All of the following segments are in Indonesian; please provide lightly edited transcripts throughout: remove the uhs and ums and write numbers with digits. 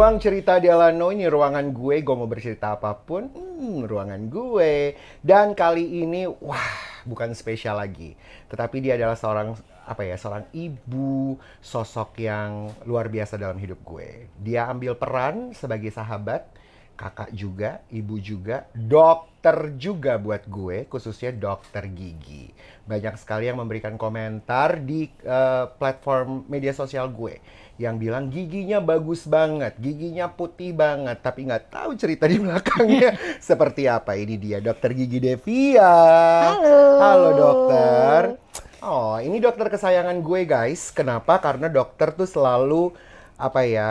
Ruang Cerita Delano, ini ruangan gue mau bercerita apapun, ruangan gue. Dan kali ini, wah, bukan spesial lagi. Tetapi dia adalah seorang ibu, sosok yang luar biasa dalam hidup gue. Dia ambil peran sebagai sahabat, kakak juga, ibu juga, dokter juga buat gue, khususnya dokter gigi. Banyak sekali yang memberikan komentar di platform media sosial gue yang bilang giginya bagus banget, giginya putih banget, tapi nggak tahu cerita di belakangnya seperti apa. Ini dia dokter gigi Devia. Halo Halo. dokter. Oh, ini dokter kesayangan gue guys. Kenapa? Karena dokter tuh selalu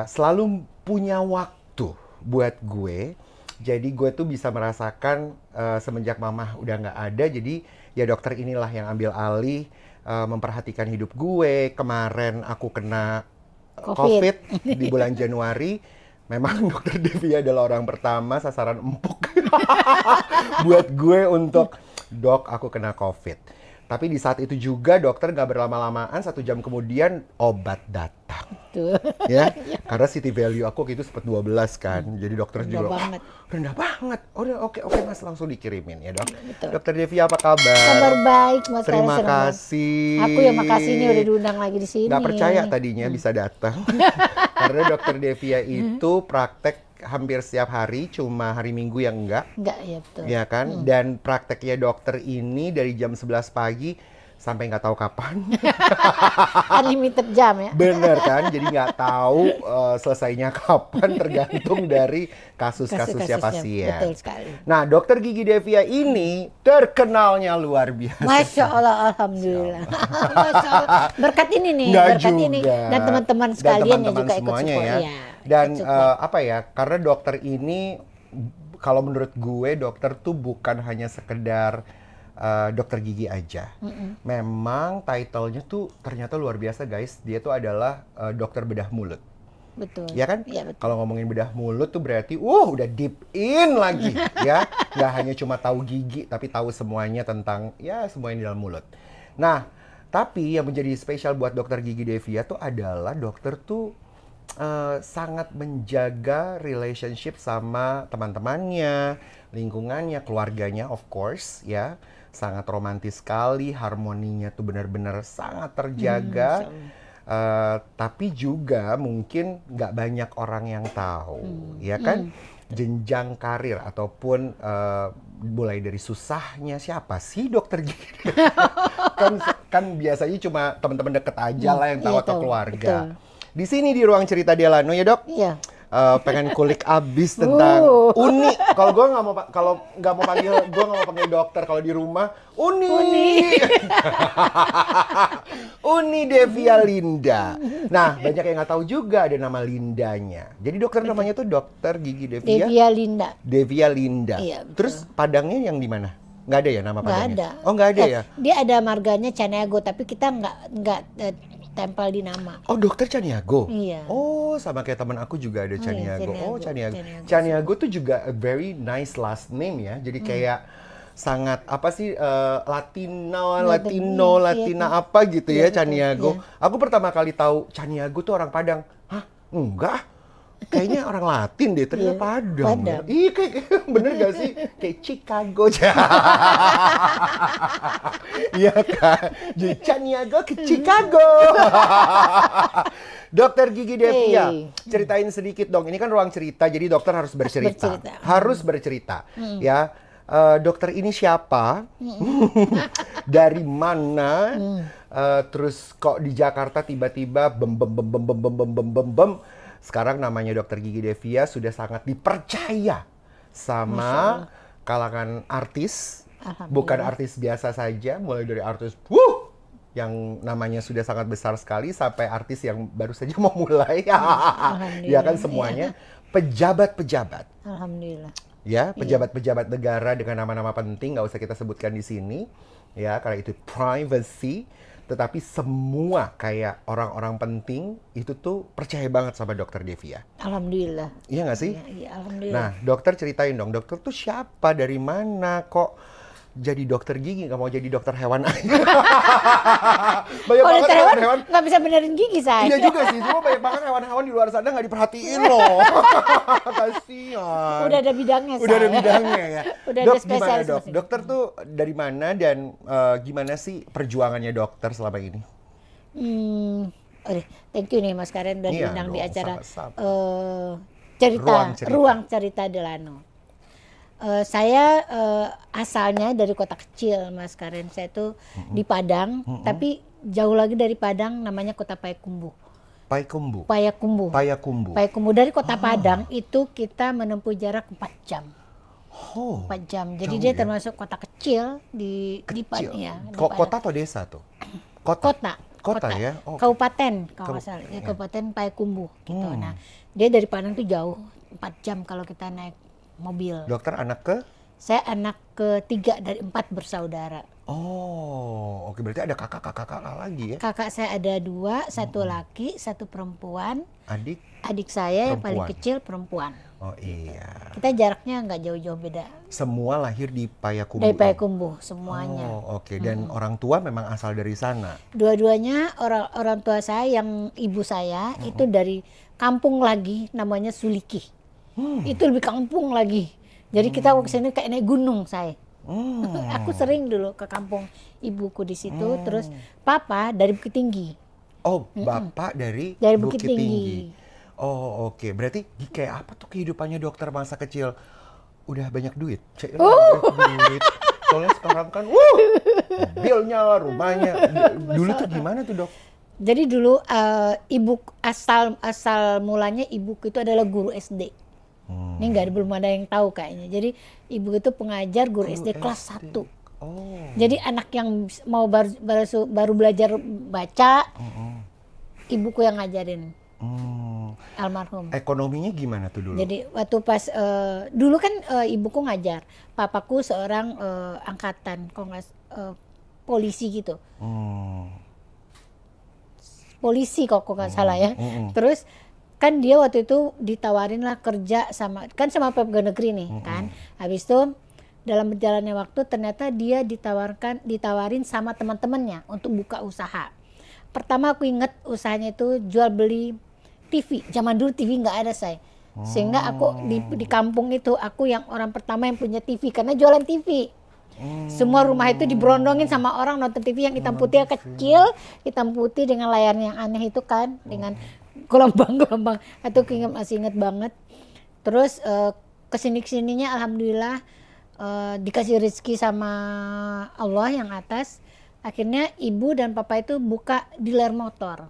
selalu punya waktu buat gue. Jadi gue tuh bisa merasakan semenjak mama udah nggak ada, jadi ya dokter inilah yang ambil alih memperhatikan hidup gue. Kemarin aku kena COVID. COVID di bulan Januari. Memang dokter Devi adalah orang pertama sasaran empuk buat gue untuk dok aku kena COVID. Tapi di saat itu juga dokter gak berlama-lamaan, 1 jam kemudian obat datang. Tuh. Ya, karena city value aku gitu sempat 12 kan. Jadi dokter Rendah juga, "Oh, banget. rendah banget. Oh, udah, oke mas, langsung dikirimin ya dok." Betul. Dokter Devi apa kabar? Kabar baik, Mas. Sekarang Terima senang banget. kasih. Aku yang makasih nih udah diundang lagi di sini. Nggak percaya tadinya bisa datang. Karena dokter Devia itu praktek hampir setiap hari, cuma hari Minggu yang enggak. Enggak, ya betul. Ya kan? Dan prakteknya dokter ini dari jam 11 pagi sampai nggak tahu kapan. Unlimited jam ya. Bener kan? Jadi nggak tahu selesainya kapan, tergantung dari kasus-kasusnya pasien. Betul sekali. Nah, dokter gigi Devia ini terkenalnya luar biasa. Masya Allah, alhamdulillah. Masya Allah. Berkat ini nih, Nggak berkat ini juga. dan teman-teman Dan sekalian yang teman-teman juga ikut semuanya support. ya. Iya, Dan ikut support. karena dokter ini, kalau menurut gue, dokter tuh bukan hanya sekedar dokter gigi aja. Memang title-nya tuh ternyata luar biasa guys. Dia tuh adalah dokter bedah mulut. Betul. Ya kan? Iya, betul. Kalau ngomongin bedah mulut tuh berarti, udah deep in lagi ya. Nggak hanya cuma tahu gigi, tapi tahu semuanya tentang ya semua yang di dalam mulut. Nah, tapi yang menjadi spesial buat dokter gigi Devia tuh adalah dokter tuh sangat menjaga relationship sama teman-temannya, lingkungannya, keluarganya of course ya. Sangat romantis sekali, harmoninya tuh benar-benar sangat terjaga. Masya Allah. Tapi juga mungkin nggak banyak orang yang tahu, ya kan? Jenjang karir ataupun mulai dari susahnya siapa sih dokter gigi? kan biasanya cuma teman-teman deket aja lah yang tahu Iya, atau tahu. keluarga. Betul. Di sini di ruang cerita Delano ya dok. Iya. Pengen kulik abis tentang Uni. Kalau gue nggak mau gue nggak mau panggil dokter kalau di rumah Uni. Uni Devia Linda. Nah, banyak yang nggak tahu juga ada nama Lindanya. Jadi dokter namanya tuh dokter gigi Devia. Devia Linda. Devia Linda. Iya, betul. Terus Padangnya yang di mana? Nggak ada ya nama Nggak Padangnya? ada. Oh, nggak ada ya? Dia ada marganya Caniago, tapi kita nggak tempel di nama. Oh, dokter Caniago? Iya. Oh, sama kayak teman aku juga ada iya, Caniago. Oh, Caniago. Caniago. Caniago Caniago tuh juga a very nice last name ya. Jadi kayak sangat apa sih Latina apa gitu ya Iya, betul. Caniago. Iya. Aku pertama kali tahu Caniago tuh orang Padang. Hah? Enggak. Kayaknya orang Latin deh, ternyata Iya, Padang. Padang. Ih, kayak bener gak sih? Kayak Chicago. Iya kan? Jadi Caniago ke Chicago. Dokter Gigi Devia, Hey. ceritain sedikit dong. Ini kan ruang cerita, jadi dokter harus bercerita. bercerita. Harus bercerita. Ya, dokter ini siapa? Dari mana? Terus kok di Jakarta tiba-tiba bem. Sekarang namanya dokter Gigi Devia sudah sangat dipercaya sama kalangan artis. Bukan artis biasa saja, mulai dari artis yang namanya sudah sangat besar sekali sampai artis yang baru saja mau mulai. Ya kan semuanya. Pejabat-pejabat. Alhamdulillah. Ya, pejabat-pejabat negara dengan nama-nama penting nggak usah kita sebutkan di sini. Ya, karena itu privacy. Tetapi semua kayak orang-orang penting itu tuh percaya banget sama dokter Devia. Alhamdulillah. Iya nggak sih? Iya, alhamdulillah. Nah, dokter ceritain dong, dokter tuh siapa, dari mana, kok jadi dokter gigi, nggak mau jadi dokter hewan aja. Banyak Kalau banget dokter hewan hewan-hewan. nggak bisa benerin gigi saya. Iya juga sih, cuma banyak banget hewan-hewan di luar sana nggak diperhatiin loh. Kasihan. Udah ada bidangnya Udah ada saya. bidangnya ya. Udah Dok, ada gimana spesialis dok? masing-masing. Dokter tuh dari mana dan gimana sih perjuangannya dokter selama ini? Oke, thank you nih Mas Karen udah Iya diundang di dong, acara sama-sama. Ruang Cerita Delano. Saya asalnya dari kota kecil Mas Karen. Saya tuh di Padang, tapi jauh lagi dari Padang namanya kota Payakumbuh. Payakumbuh. Payakumbuh. Payakumbuh. Payakumbuh dari kota Padang itu kita menempuh jarak 4 jam. Oh, 4 jam. Jadi jauh dia ya? termasuk kota kecil di kecil. ya, di Kota atau desa tuh? Kota ya? Oh. Kabupaten kalau nggak salah. Ya, Kabupaten Payakumbuh gitu. Nah, dia dari Padang tuh jauh 4 jam kalau kita naik mobil. Dokter anak ke? Saya anak ketiga dari 4 bersaudara. Oh, oke, berarti ada kakak lagi ya? Kakak saya ada 2, satu laki, satu perempuan. Adik? Adik saya yang paling Perempuan. kecil perempuan. Oh iya. Kita jaraknya nggak jauh-jauh beda. Semua lahir di Payakumbuh. Dari Payakumbuh semuanya. Oh, oke. Dan orang tua memang asal dari sana. Dua-duanya orang tua saya yang ibu saya itu dari kampung lagi namanya Suliki. Itu lebih kampung lagi. Jadi kita ke sini kayak naik gunung saya. Aku sering dulu ke kampung ibuku di situ. Terus papa dari Bukit Tinggi. Oh, bapak dari Bukit Tinggi. Oh, oke. Berarti kayak apa tuh kehidupannya dokter masa kecil? Udah banyak duit? Banyak duit. Soalnya sekarang kan, mobilnya, rumahnya. Dulu tuh gimana tuh dok? Jadi dulu ibu asal mulanya ibuku itu adalah guru SD. Ini belum ada yang tahu kayaknya. Jadi ibu itu pengajar guru SD kelas 1. Oh. Jadi anak yang mau baru belajar baca, ibuku yang ngajarin. Almarhum. Ekonominya gimana tuh dulu? Jadi waktu pas dulu kan ibuku ngajar, papaku seorang angkatan, polisi gitu. Polisi kok nggak salah ya. Terus kan dia waktu itu ditawarin lah kerja sama pegawai negeri nih kan. Habis itu dalam berjalannya waktu ternyata dia ditawarin sama teman-temannya untuk buka usaha. Pertama aku inget usahanya itu jual beli TV. Zaman dulu TV nggak ada saya. Sehingga aku di kampung itu aku yang orang pertama yang punya TV karena jualan TV. Semua rumah itu diberondongin sama orang nonton TV yang hitam putih kecil, hitam putih dengan layarnya yang aneh itu kan, dengan gelombang-gelombang. Itu masih inget banget. Terus kesininya alhamdulillah dikasih rezeki sama Allah yang atas. Akhirnya ibu dan papa itu buka dealer motor.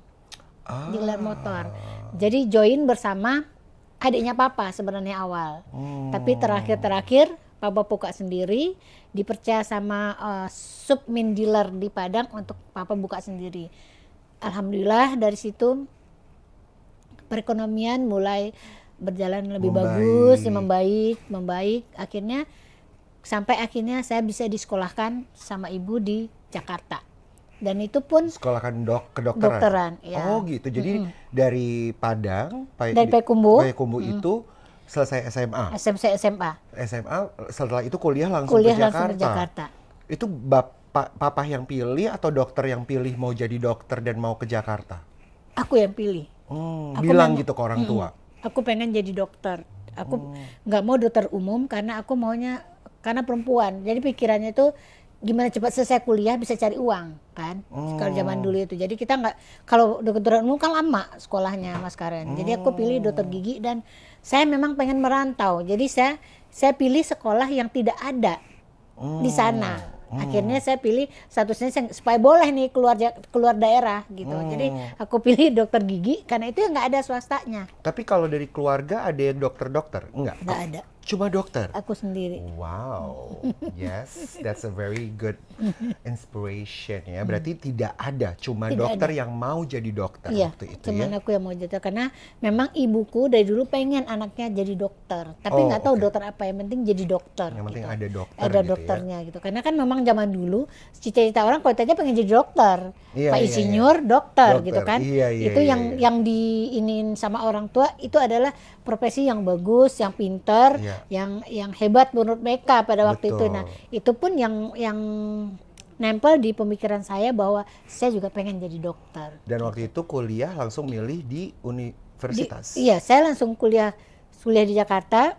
Dealer motor. Jadi join bersama adiknya papa sebenarnya awal. Tapi terakhir papa buka sendiri, dipercaya sama submin dealer di Padang untuk papa buka sendiri. Alhamdulillah dari situ perekonomian mulai berjalan lebih bagus, membaik. Sampai akhirnya saya bisa disekolahkan sama ibu di Jakarta. Dan itu pun sekolahkan kedokteran. Dokteran, ya. Oh gitu. Jadi dari Padang, dari Payakumbuh itu selesai SMA. SMA. SMA setelah itu kuliah langsung ke Jakarta. Itu papa yang pilih atau dokter yang pilih mau jadi dokter dan mau ke Jakarta? Aku yang pilih. Bilang gitu ke orang tua. Aku pengen jadi dokter. Aku nggak mau dokter umum karena aku maunya karena perempuan. Jadi pikirannya itu gimana cepat selesai kuliah bisa cari uang kan. Kalau zaman dulu itu. Jadi kita nggak, kalau dokter umum kan lama sekolahnya Mas Karen. Jadi aku pilih dokter gigi dan saya memang pengen merantau. Jadi saya pilih sekolah yang tidak ada di sana. Akhirnya saya pilih statusnya supaya boleh nih keluar daerah gitu. Jadi aku pilih dokter gigi karena itu nggak ada swastanya. Tapi kalau dari keluarga ada yang dokter-dokter? Enggak? Nggak ada. Cuma dokter? Aku sendiri. Wow, yes, that's a very good inspiration ya. Berarti tidak ada, cuma dokter yang mau jadi dokter waktu itu cuman ya? aku yang mau jadi, karena memang ibuku dari dulu pengen anaknya jadi dokter. Tapi nggak tahu dokter apa, yang penting jadi dokter. Yang penting gitu. ada dokter Ada gitu dokternya gitu. Karena kan memang zaman dulu cita-cita orang kalau ditanya pengen jadi dokter. Pak Insinyur, dokter gitu kan. Itu yang diinin sama orang tua itu adalah profesi yang bagus, yang pinter. yang hebat menurut mereka pada waktu itu. Betul. Nah, itu pun yang nempel di pemikiran saya bahwa saya juga pengen jadi dokter. Dan waktu itu kuliah langsung milih di universitas. Iya, saya langsung kuliah di Jakarta.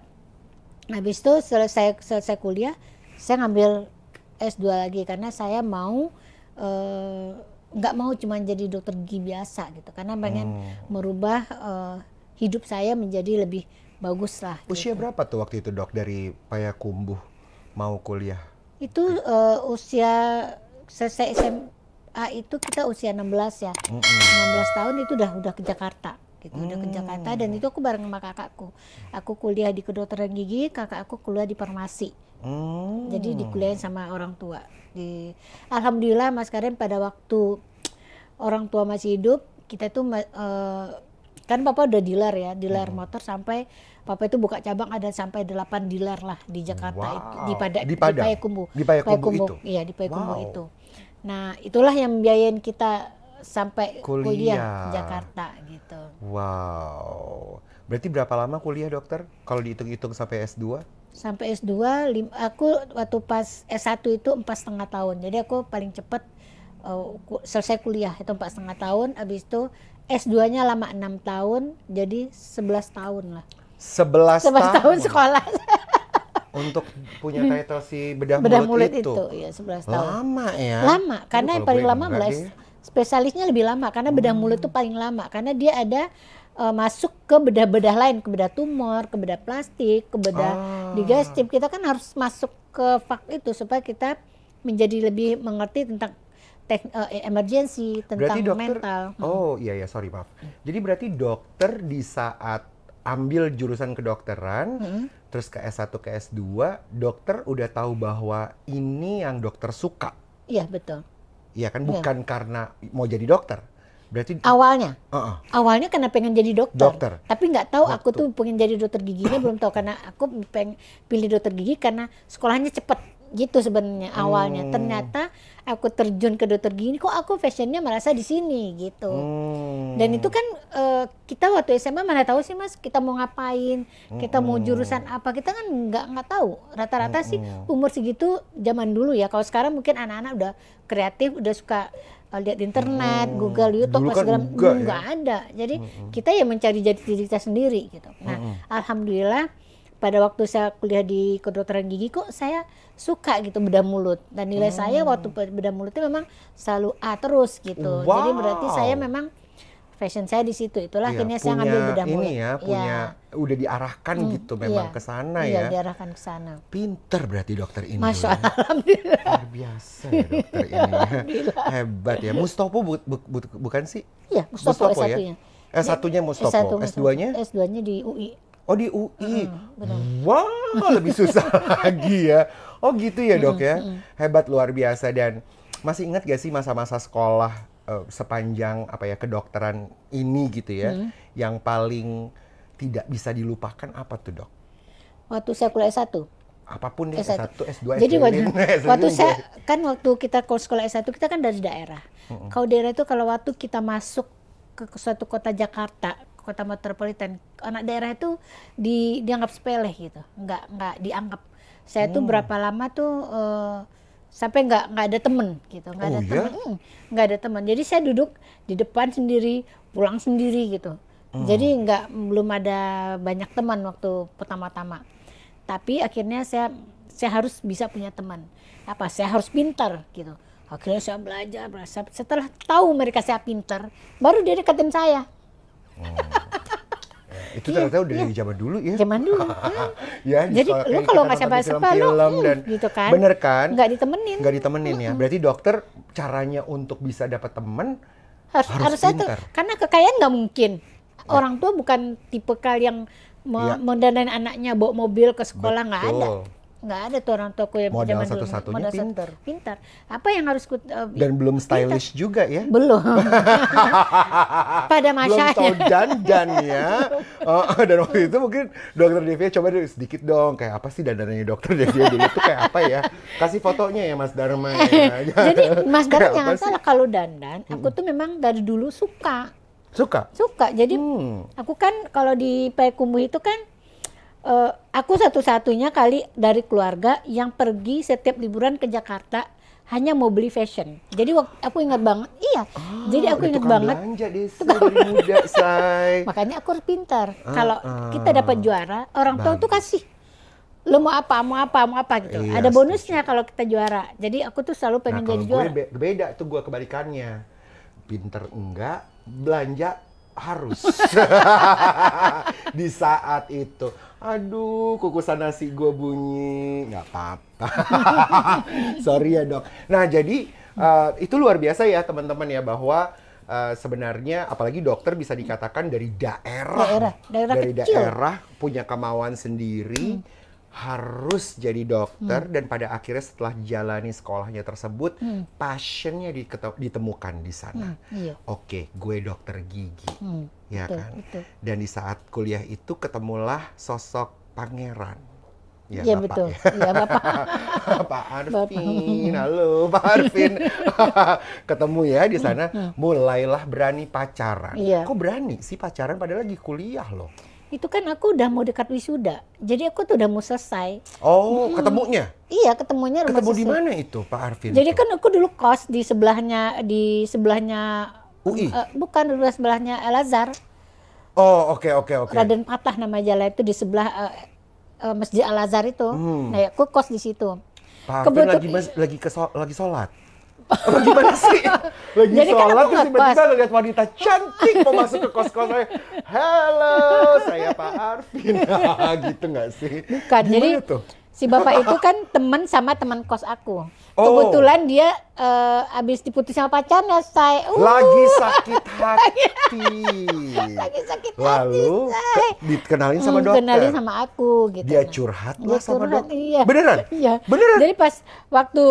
Habis itu selesai kuliah, saya ngambil S2 lagi karena saya mau nggak mau cuma jadi dokter gigi biasa gitu, karena pengen merubah hidup saya menjadi lebih bagus lah. Usia gitu. berapa tuh waktu itu Dok dari Payakumbuh mau kuliah? Itu usia selesai SMA itu kita usia 16 ya. 16 tahun itu udah ke Jakarta gitu, udah ke Jakarta, dan itu aku bareng sama kakakku. Aku kuliah di kedokteran gigi, kakak aku kuliah di farmasi. Jadi dikuliahin sama orang tua. Alhamdulillah Mas Karim, pada waktu orang tua masih hidup, kita tuh kan papa udah dealer ya, dealer motor, sampai papa itu buka cabang ada sampai 8 dealer lah di Jakarta. Wow. Di Payakumbuh. Di Payakumbuh itu? Iya, di Payakumbuh Wow. itu. Nah, itulah yang membiayain kita sampai kuliah Kuliah. Jakarta gitu. Wow. Berarti berapa lama kuliah dokter? Kalau dihitung-hitung sampai S2? Sampai S2, aku waktu pas S1 itu 4,5 tahun. Jadi aku paling cepat selesai kuliah itu 4,5 tahun. Habis itu S2-nya lama 6 tahun, jadi 11 tahun lah. 11 tahun sekolah. Untuk punya title si bedah Mulut itu. Ya 11 tahun. Lama ya? Lama, karena Aduh, yang kalau paling gue lama enggak malah deh. spesialisnya lebih lama, karena bedah mulut itu paling lama, karena dia ada masuk ke bedah-bedah lain, ke bedah tumor, ke bedah plastik, ke bedah digestif. Kita kan harus masuk ke fak itu supaya kita menjadi lebih mengerti tentang emergency, tentang Berarti dokter, mental. oh iya sorry maaf. Jadi berarti dokter di saat ambil jurusan kedokteran, terus ke S1 ke S2, dokter udah tahu bahwa ini yang dokter suka. Iya, betul. Iya kan, bukan karena mau jadi dokter. Berarti Awalnya uh-uh. karena pengen jadi dokter. Dokter. Tapi nggak tahu aku tuh pengen jadi dokter giginya belum tahu, karena aku pengen pilih dokter gigi karena sekolahnya cepet gitu sebenarnya awalnya. Ternyata aku terjun ke dokter gigi, kok aku fashionnya merasa di sini gitu. Dan itu kan kita waktu SMA mana tahu sih Mas kita mau ngapain, kita mau jurusan apa, kita kan nggak tahu. Rata-rata sih umur segitu zaman dulu ya. Kalau sekarang mungkin anak-anak udah kreatif, udah suka lihat internet, Google, YouTube, Dulu kan segala enggak ya? nggak ada. Jadi kita ya mencari jati diri kita sendiri gitu. Nah, alhamdulillah pada waktu saya kuliah di kedokteran gigi kok saya suka gitu bedah mulut, dan nilai saya waktu bedah mulut itu memang selalu A terus gitu. Wow. Jadi berarti saya memang fashion saya di situ. Itulah Iya, akhirnya saya ngambil bedah mulut. Ini ya, punya udah diarahkan gitu memang Iya. ke sana Iya, ya. diarahkan ke sana. Pinter berarti dokter ini. Masya Allah, alhamdulillah. Luar biasa ya dokter ini. Hebat ya. Mustopo bukan sih? Iya, Mustopo ya? S1-nya. S1-nya Mustopo, S2-nya? S2-nya di UI. Oh di UI. Benar. Wah, lebih susah lagi ya. Oh gitu ya dok ya. Hebat, luar biasa. Dan masih ingat gak sih masa-masa sekolah sepanjang apa ya kedokteran ini gitu ya, yang paling tidak bisa dilupakan apa tuh dok? Waktu saya kuliah S1. Apapun deh, S1. S1, S2, Jadi S3, waktu saya kan waktu kita sekolah S1 kita kan dari daerah. Kalau daerah itu kalau waktu kita masuk ke suatu kota Jakarta, kota metropolitan, anak daerah itu dianggap sepele gitu, nggak dianggap. Saya tuh berapa lama tuh sampai nggak ada temen gitu, nggak ada temen, nggak ada temen. Jadi saya duduk di depan sendiri, pulang sendiri gitu. Jadi belum ada banyak teman waktu pertama-tama. Tapi akhirnya saya harus bisa punya teman. Saya harus pintar gitu. Akhirnya saya belajar. Setelah tahu mereka saya pintar, baru dia deketin saya. Itu ternyata udah dari zaman dulu ya. Zaman dulu. Ya, Jadi lu kalau nggak siapa-siapa lu dan gitu kan. Bener kan? Nggak ditemenin. Nggak ditemenin ya. Berarti dokter caranya untuk bisa dapat teman harus satu. pintar. Karena kekayaan nggak mungkin. Orang tua bukan tipe yang mendandain anaknya bawa mobil ke sekolah, nggak ada. Nggak ada tuh orang tuaku yang modal zaman dulu. Satu-satunya pintar. Pintar. Apa yang harus dan belum stylish juga ya? Belum. Pada masanya. Belum tahu dandan ya. Dan waktu itu mungkin dokter Devia coba sedikit dong, kayak apa sih dandanannya dokter Devia dulu itu kayak apa ya? Kasih fotonya ya Mas Dharma ya. Jadi Mas Dharma jangan salah, kalau dandan, aku tuh memang dari dulu suka. Suka? Suka. Jadi aku kan kalau di Payakumbuh itu kan Aku satu-satunya kali dari keluarga yang pergi setiap liburan ke Jakarta hanya mau beli fashion. Jadi aku ingat banget, iya. Jadi aku udah ingat tukang banget. belanja deh, Say, dari muda, Say. Makanya aku harus pintar. Kalau kita dapat juara, orang tua tuh Bagus. kasih. Lo mau apa, mau apa, mau apa gitu. Iya, Ada bonusnya kalau kita juara. Jadi aku tuh selalu Nah, pengen kalau jadi gue juara. beda tuh, gue kebalikannya. Pinter enggak, belanja harus. Di saat itu. Aduh, kukusan nasi gue bunyi. Nggak apa-apa. Sorry ya, Dok. Nah, jadi itu luar biasa ya, teman-teman ya, bahwa sebenarnya apalagi dokter bisa dikatakan dari daerah, dari kecil. daerah punya kemauan sendiri, harus jadi dokter, dan pada akhirnya setelah jalani sekolahnya tersebut, passionnya ditemukan di sana. Iya. Oke, gue dokter gigi, ya betul, kan? betul. Dan di saat kuliah itu ketemulah sosok pangeran. Ya, Iya Bapak betul. ya. Iya Bapak. Pak Arvin, halo Pak Arvin. Ketemu ya di sana, mulailah berani pacaran. Iya. Kok berani sih pacaran padahal lagi kuliah loh? Itu kan aku udah mau dekat wisuda. Jadi aku tuh udah mau selesai. Oh, ketemunya? Iya, ketemunya rumah Ketemu di susun. mana itu Pak Arvin? Jadi tuh? kan aku dulu kos di sebelahnya UI? bukan di sebelahnya Al Azhar. Oh, oke. Raden Patah nama jalan itu di sebelah Masjid Al Azhar itu. Nah, aku kos di situ. Pak Arvin lagi sholat. Apa gimana sih? Lagi Jadi kan sholat aku terus tiba-tiba ngekos. ngeliat wanita cantik mau masuk ke kos-kos saya. Halo, saya Pak Arvin. Gitu nggak sih? Bukan, Gimana jadi tuh? si bapak itu kan teman sama teman kos aku. Oh. Kebetulan dia habis diputus sama pacarnya, saya. Lagi sakit hati. Lagi sakit Lalu dikenalin sama dokter. Kenalin sama aku gitu. Dia curhat lah Dia sama curhat, dokter. iya. Beneran? Iya. Beneran? Jadi pas waktu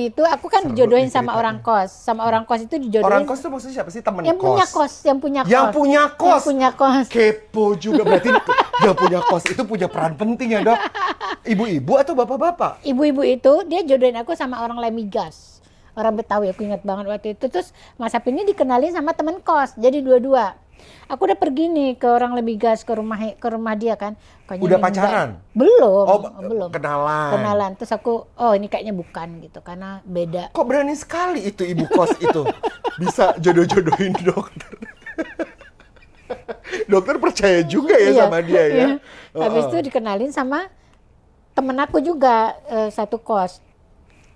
itu aku kan Seru dijodohin nih sama ceritanya. orang kos. Sama orang kos itu dijodohin. Orang kos tuh maksudnya siapa sih? Temen yang kos? punya kos, yang punya kos. Yang punya kos? Yang punya kos. Kepo juga. Berarti yang punya kos itu punya peran penting ya, Dok? Ibu-ibu atau bapak-bapak? Ibu-ibu itu dia jodohin aku sama orang Lemigas. Orang Betawi, aku ingat banget waktu itu. Terus Mas Sapin ini dikenalin sama temen kos. Jadi dua-dua. Aku udah pergi nih ke orang Lemigas, ke rumah dia kan. Kayaknya Udah ini pacaran? Belum, Oh, belum. kenalan. Terus aku, oh ini kayaknya bukan gitu. Karena beda. Kok berani sekali itu ibu kos itu bisa jodoh-jodohin dokter. Dokter percaya juga ya Iya, sama dia ya. iya. Habis itu dikenalin sama temen aku juga satu kos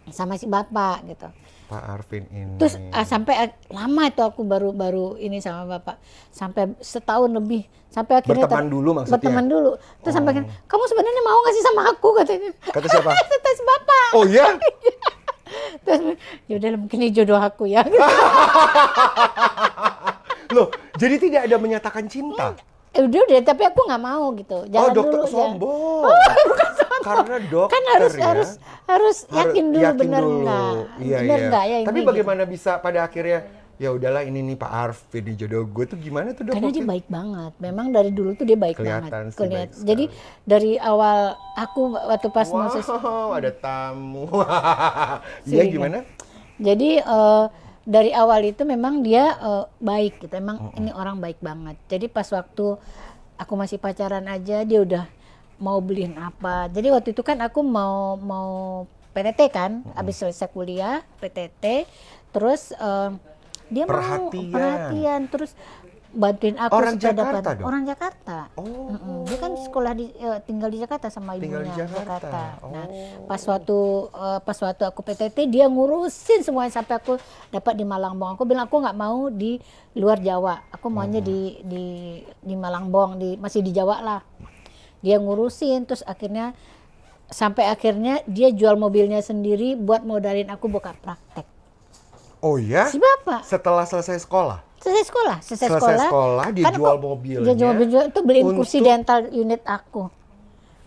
sama si bapak gitu. Pak Arvin ini. Terus sampai lama itu aku baru ini sama bapak, sampai setahun lebih, sampai akhirnya Berteman dulu maksudnya? Berteman dulu. Terus sampai akhirnya, kamu sebenarnya mau nggak sih sama aku katanya? Kata siapa? Kata si bapak. Oh ya? Terus yaudah mungkin ini jodoh aku ya. Gitu. Loh, jadi tidak ada menyatakan cinta? Udah deh, tapi aku nggak mau gitu. Jalan dokter dulu. sombong. Bukan sombong. Karena dokter Kan harus ya. harus yakin dulu Yakin bener dulu. nggak. Iya, Bener iya. nggak ya ini. Tapi gitu. bagaimana bisa pada akhirnya, ya udahlah ini nih Pak Arvin nih jodoh gue tuh gimana tuh, Dok? Karena dia baik banget. Memang dari dulu tuh dia baik Kelihatan banget. sih baik Jadi dari awal aku waktu pas Wow, masuk ada tamu. Sini, Iya gimana? Jadi dari awal itu memang dia baik gitu. Emang ini orang baik banget. Jadi pas waktu aku masih pacaran aja dia udah mau beliin apa. Jadi waktu itu kan aku mau PTT kan, habis selesai kuliah PTT, terus dia mau perhatian, terus bantuin aku Orang supaya Jakarta dapat dong? orang Jakarta. Oh. Dia kan sekolah tinggal di Jakarta sama Tinggal ibunya di Jakarta. Nah, Oh. pas waktu aku PTT dia ngurusin semuanya sampai aku dapat di Malangbong. Aku bilang aku nggak mau di luar Jawa. Aku maunya di Malangbong, masih di Jawa lah. Dia ngurusin terus sampai akhirnya dia jual mobilnya sendiri buat modalin aku buka praktek. Oh ya? Si bapak. Setelah selesai sekolah? Selesai sekolah dia kan jual aku- mobilnya. Dia jual mobil itu beliin kursi untuk- dental unit aku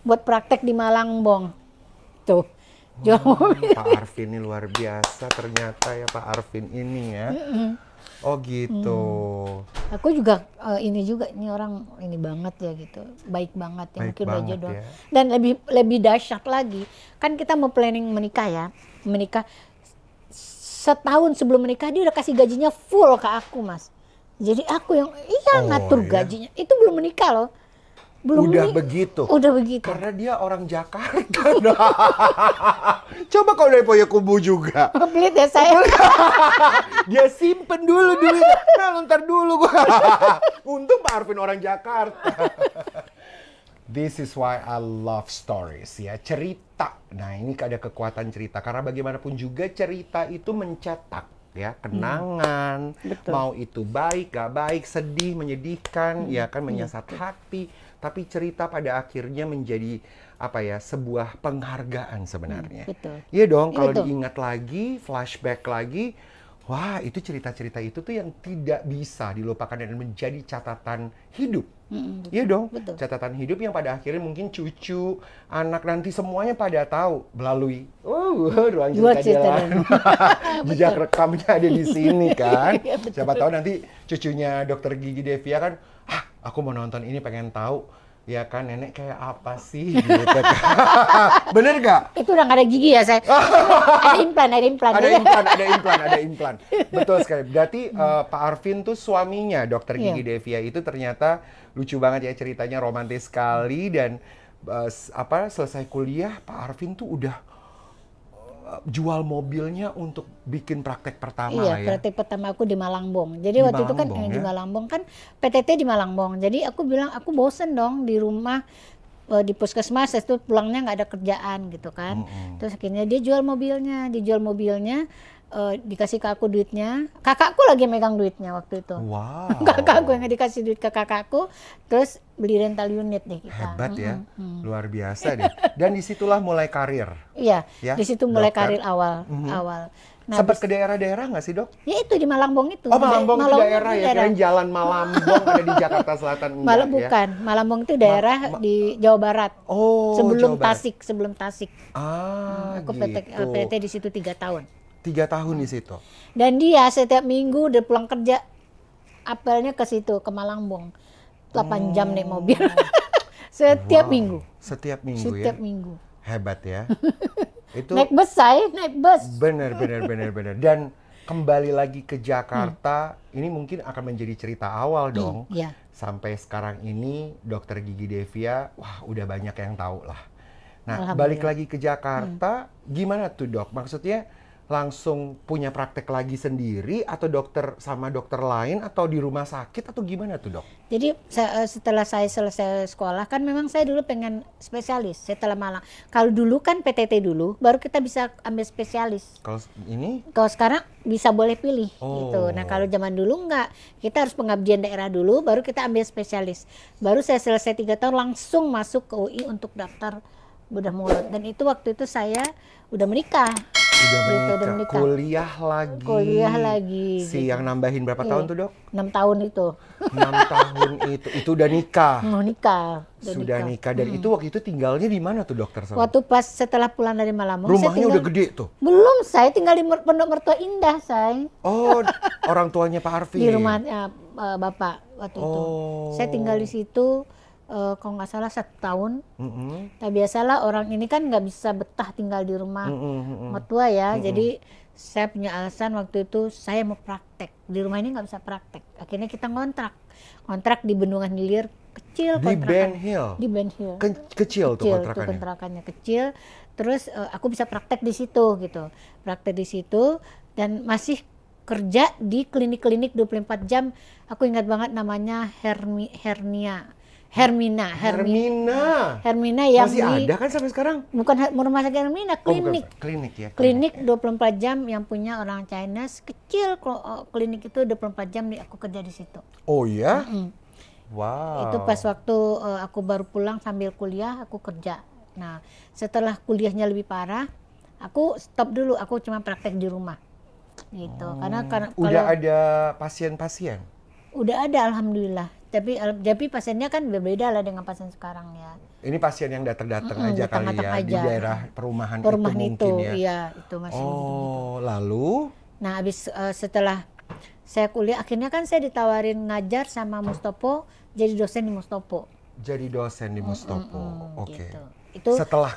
buat praktek di Malangbong. Tuh. Jual mobil. Pak Arvin ini luar biasa ternyata ya Pak Arvin ini ya. Oh gitu. Aku juga ini orang ini banget ya gitu. Baik banget ya, Baik mungkin banget jodoh. ya. Dan lebih dahsyat lagi. Kan kita mau planning menikah ya. Menikah setahun sebelum menikah dia udah kasih gajinya full ke aku, Mas. Jadi aku yang Oh, ngatur iya? gajinya. Itu belum menikah loh. Udah begitu. Udah begitu. Karena dia orang Jakarta. Coba kalau dari Payakumbuh juga. Pelit ya saya. Dia simpen dulu duitnya. Nah, ntar dulu gua. Untung Pak Arvin orang Jakarta. This is why I love stories ya, cerita. Nah, ini ada kekuatan cerita karena bagaimanapun juga cerita itu mencetak ya kenangan. Betul. Mau itu baik, gak baik, sedih, menyedihkan, ya kan menyesat hati, tapi cerita pada akhirnya menjadi apa ya, sebuah penghargaan sebenarnya. Betul. Iya dong, Iya, kalau betul. diingat lagi, flashback lagi, wah, itu cerita-cerita itu tuh yang tidak bisa dilupakan dan menjadi catatan hidup. Iya dong, Betul. catatan hidup yang pada akhirnya mungkin cucu, anak nanti semuanya pada tahu melalui ruang Dua cerita cerita Dilan. Jejak rekamnya ada di sini kan. Iya, betul. Siapa tahu nanti cucunya Dokter Gigi Devia kan, aku mau nonton ini pengen tahu. Ya kan, nenek kayak apa sih? Gitu kan. Bener gak? Itu udah nggak ada gigi ya saya. Ada implan. Ada implan. Betul sekali. Berarti Pak Arvin tuh suaminya Dokter Gigi Devia itu ternyata lucu banget ya ceritanya, romantis sekali dan selesai kuliah Pak Arvin tuh udah jual mobilnya untuk bikin praktek pertama Iya, lah ya. praktek pertama aku di Malangbong. Jadi Di waktu itu kan Malangbong, di ya? Malangbong kan PTT di Malangbong. Jadi aku bilang aku bosen dong di rumah di puskesmas itu pulangnya nggak ada kerjaan gitu kan. Terus akhirnya dia jual mobilnya, dikasih ke aku duitnya. Kakakku lagi megang duitnya waktu itu. Wow. Kakakku yang dikasih duit ke kakakku, terus beli rental unit deh kita. Hebat ya, luar biasa deh. Dan disitulah mulai karir. Iya, Ya, di situ mulai dokter. karir awal. Nah, Sempat ke daerah-daerah nggak sih dok? ya itu di Malangbong itu. Oh, Malangbong itu daerah ya, daerah. kirain Jalan Malambong ada di Jakarta Selatan. Enggak, Malah ya? bukan, Malangbong itu daerah di Jawa Barat. Oh, sebelum Jawa Barat. sebelum Tasik. Gitu. Aku PT di situ 3 tahun. 3 tahun di situ. Dan dia setiap minggu udah pulang kerja, apelnya ke situ, ke Malangbong. 8 jam naik mobil. Setiap Wow. minggu. Setiap minggu ya. Setiap minggu. Hebat ya. Itu Naik bus saya, naik bus. benar. Dan kembali lagi ke Jakarta, ini mungkin akan menjadi cerita awal dong. Iya. Sampai sekarang ini Dokter Gigi Devia, wah udah banyak yang tahu lah. Nah, Alhamdulillah. balik lagi ke Jakarta, gimana tuh dok? Maksudnya langsung punya praktek lagi sendiri atau dokter sama dokter lain atau di rumah sakit atau gimana tuh dok? Jadi setelah saya selesai sekolah kan memang saya dulu pengen spesialis setelah Malang. Kalau dulu kan PTT dulu, baru kita bisa ambil spesialis. Kalau ini? Kalau sekarang bisa boleh pilih Oh. gitu. Nah kalau zaman dulu enggak, kita harus pengabdian daerah dulu, baru kita ambil spesialis. Baru saya selesai 3 tahun langsung masuk ke UI untuk daftar bedah mulut. Dan itu waktu itu saya udah menikah. Udah Gitu, menikah, kuliah lagi. Si yang nambahin berapa tahun tuh dok? 6 tahun itu. 6 tahun itu udah nikah. Mau nikah. Sudah nikah. Dan itu waktu itu tinggalnya di mana tuh dokter? Waktu pas setelah pulang dari Malangbong, saya Rumahnya tinggal, udah gede tuh? belum, saya tinggal di Pondok Mertua Indah, saya. Oh, orang tuanya Pak Arvin. Di rumahnya bapak waktu itu. Saya tinggal di situ kalau nggak salah 1 tahun. Nah biasalah orang ini kan nggak bisa betah tinggal di rumah mertua ya. Jadi saya punya alasan waktu itu saya mau praktek. Di rumah ini nggak bisa praktek. Akhirnya kita kontrak di Bendungan Hilir, kecil Di kontrakan. Ben Hill? Di Ben Hill. Kecil tuh kontrakannya? Kontrakannya kecil. Terus aku bisa praktek di situ gitu. Praktek di situ dan masih kerja di klinik-klinik 24 jam. Aku ingat banget namanya Hermina yang Masih ada kan sampai sekarang? bukan rumah sakit Hermina, klinik. Oh, bukan. Klinik ya? Klinik 24 jam yang punya orang China, kecil klinik itu 24 jam aku kerja di situ. Oh ya? Wow. Itu pas waktu aku baru pulang sambil kuliah aku kerja. Nah, setelah kuliahnya lebih parah, aku stop dulu, aku cuma praktek di rumah. Gitu. Karena Udah ada pasien-pasien? Udah ada alhamdulillah. Tapi pasiennya kan berbeda lah dengan pasien sekarang ya. Ini pasien yang datang-datang aja kali datang-datang ya, di aja. daerah perumahan itu Perumahan mungkin itu, ya? iya itu masih gitu. Oh, lalu? Nah, habis setelah saya kuliah, akhirnya kan saya ditawarin ngajar sama Mustopo, jadi dosen di Mustopo. Jadi dosen di Mustopo, oke. Gitu. Itu Setelah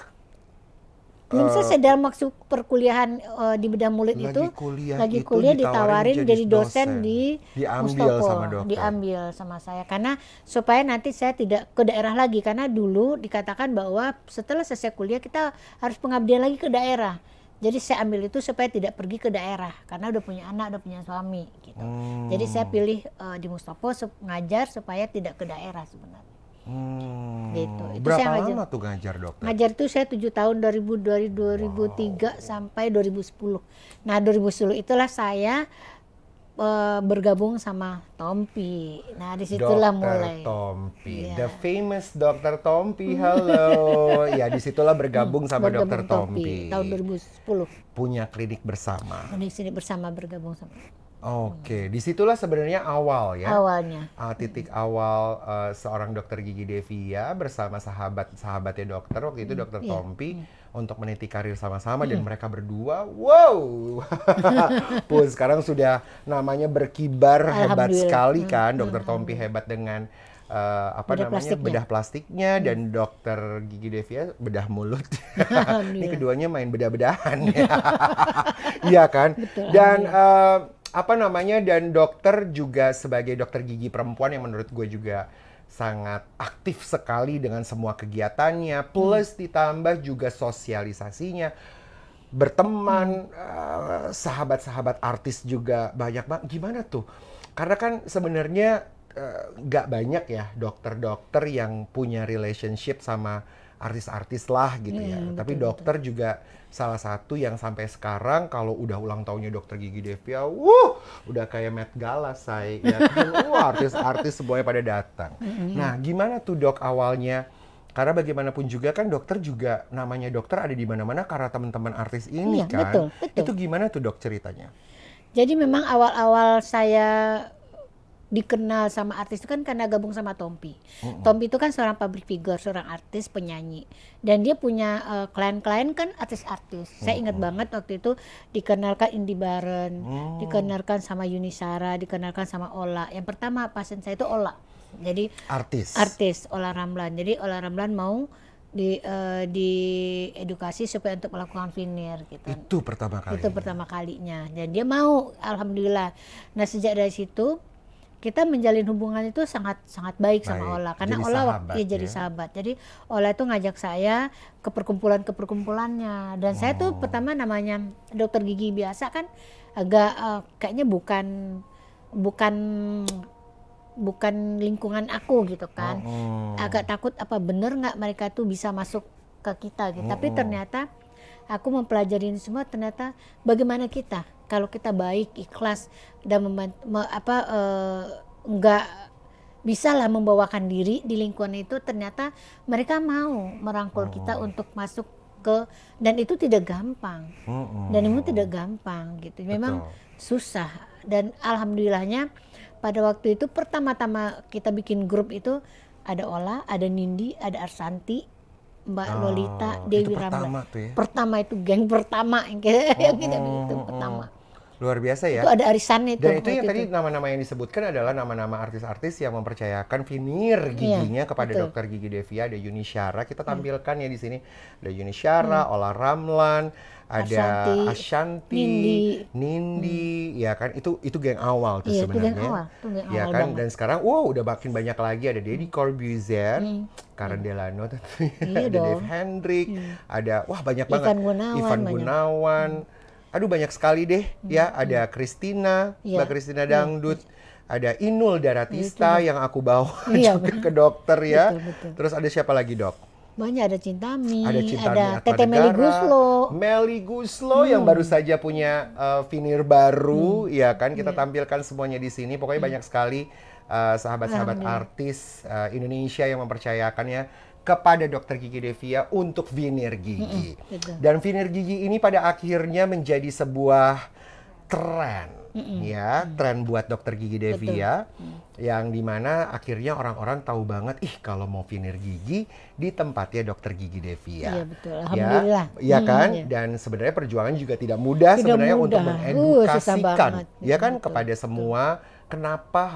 Belum selesai dalam maksud perkuliahan di bedah mulut itu. Lagi kuliah ditawarin jadi dosen di diambil Mustopo, sama dokter. diambil sama saya karena supaya nanti saya tidak ke daerah lagi, karena dulu dikatakan bahwa setelah selesai kuliah kita harus pengabdian lagi ke daerah. Jadi saya ambil itu supaya tidak pergi ke daerah karena udah punya anak, udah punya suami gitu. Jadi saya pilih di Mustopo ngajar supaya tidak ke daerah sebenarnya. Gitu. Itu Berapa saya lama tuh ngajar dokter? Ngajar itu saya 7 tahun dari 2003 sampai 2010. Nah 2010 itulah saya bergabung sama Tompi. Nah disitulah mulai. Tompi, Iya. the famous Dokter Tompi. Halo, ya disitulah bergabung sama Dokter Bergabung Tompi. tahun 2010. Punya klinik bersama. Di sini bersama bergabung sama. Oke, disitulah sebenarnya awal ya. Awalnya. Titik awal seorang dokter gigi Devia bersama sahabatnya dokter waktu itu dokter Tompi untuk meniti karir sama-sama dan mereka berdua, wow, pun sekarang sudah namanya berkibar hebat sekali kan, dokter Tompi hebat dengan bedah plastiknya dan dokter gigi Devia bedah mulut. Ini keduanya main bedah-bedahan ya, iya kan? Betul, dan dan dokter juga sebagai dokter gigi perempuan yang menurut gue juga sangat aktif sekali dengan semua kegiatannya, plus ditambah juga sosialisasinya, berteman, sahabat-sahabat artis juga banyak banget. Gimana tuh? Karena kan sebenarnya nggak banyak ya dokter-dokter yang punya relationship sama artis-artis lah gitu ya. Tapi dokter juga salah satu yang sampai sekarang kalau udah ulang tahunnya dokter gigi Devia, udah kayak Met Gala say, ya kan? Artis-artis semuanya pada datang. Nah, gimana tuh dok awalnya? Karena bagaimanapun juga kan dokter juga namanya dokter ada di mana-mana karena teman-teman artis ini kan. Betul. Itu gimana tuh dok ceritanya? Jadi memang awal-awal saya dikenal sama artis itu kan karena gabung sama Tompi. Tompi itu kan seorang public figure, seorang artis, penyanyi. Dan dia punya klien-klien kan artis-artis. Saya ingat banget waktu itu dikenalkan Indy Barens, dikenalkan sama Yuni Shara, dikenalkan sama Ola. Yang pertama pasien saya itu Ola. Jadi artis Ola Ramlan. Jadi Ola Ramlan mau di edukasi supaya untuk melakukan veneer gitu. Itu pertama kali. Itu pertama kalinya. Dan dia mau, alhamdulillah. Nah, sejak dari situ kita menjalin hubungan itu sangat baik sama Ola karena jadi Ola sahabat, sahabat. Jadi Ola itu ngajak saya ke perkumpulannya dan saya tuh pertama namanya dokter gigi biasa kan agak kayaknya bukan lingkungan aku gitu kan. Agak takut apa bener nggak mereka tuh bisa masuk ke kita gitu. Tapi ternyata aku mempelajari ini semua, ternyata bagaimana kita kalau kita baik, ikhlas dan nggak bisa lah membawakan diri di lingkungan itu, ternyata mereka mau merangkul kita untuk masuk ke, dan itu tidak gampang. Dan itu tidak gampang gitu. Memang susah dan alhamdulillahnya pada waktu itu pertama-tama kita bikin grup itu ada Ola, ada Nindi, ada Arsanti, Mbak Lolita, Dewi Ramlan. Pertama itu geng pertama yang kita itu pertama. Luar biasa ya. Itu ada arisannya itu. Dan itu yang tadi nama-nama yang disebutkan adalah nama-nama artis-artis yang mempercayakan veneer giginya kepada dokter gigi Devia. Ada Yuni Shara, kita tampilkan ya di sini. Ada Yuni Shara, Ola Ramlan, ada Ashanti, Nindi, ya kan? Itu geng awal tuh sebenarnya. Itu geng awal ya kan? banget. Dan sekarang udah makin banyak lagi, ada Deddy Corbuzier, Karen Delano tentunya, ada Dave Hendrik, ada banyak banget. Ivan Gunawan. Aduh banyak sekali deh ya, ada Christina, Mbak Christina Dangdut, ada Inul Daratista yang aku bawa juga ke dokter ya. Betul. Terus ada siapa lagi dok? Banyak, ada Cintami, ada Tete Melly Guslo yang baru saja punya veneer baru, ya kan? Kita tampilkan semuanya di sini. Pokoknya banyak sekali sahabat-sahabat artis Indonesia yang mempercayakannya kepada dokter gigi Devia untuk veneer gigi. Dan veneer gigi ini pada akhirnya menjadi sebuah tren, tren buat dokter gigi Devia, yang dimana akhirnya orang-orang tahu banget, kalau mau veneer gigi di tempatnya dokter gigi Devia. Iya betul, alhamdulillah. Ya kan? Dan sebenarnya perjuangan juga tidak mudah sebenarnya untuk mengedukasikan, ya kan, kepada semua kenapa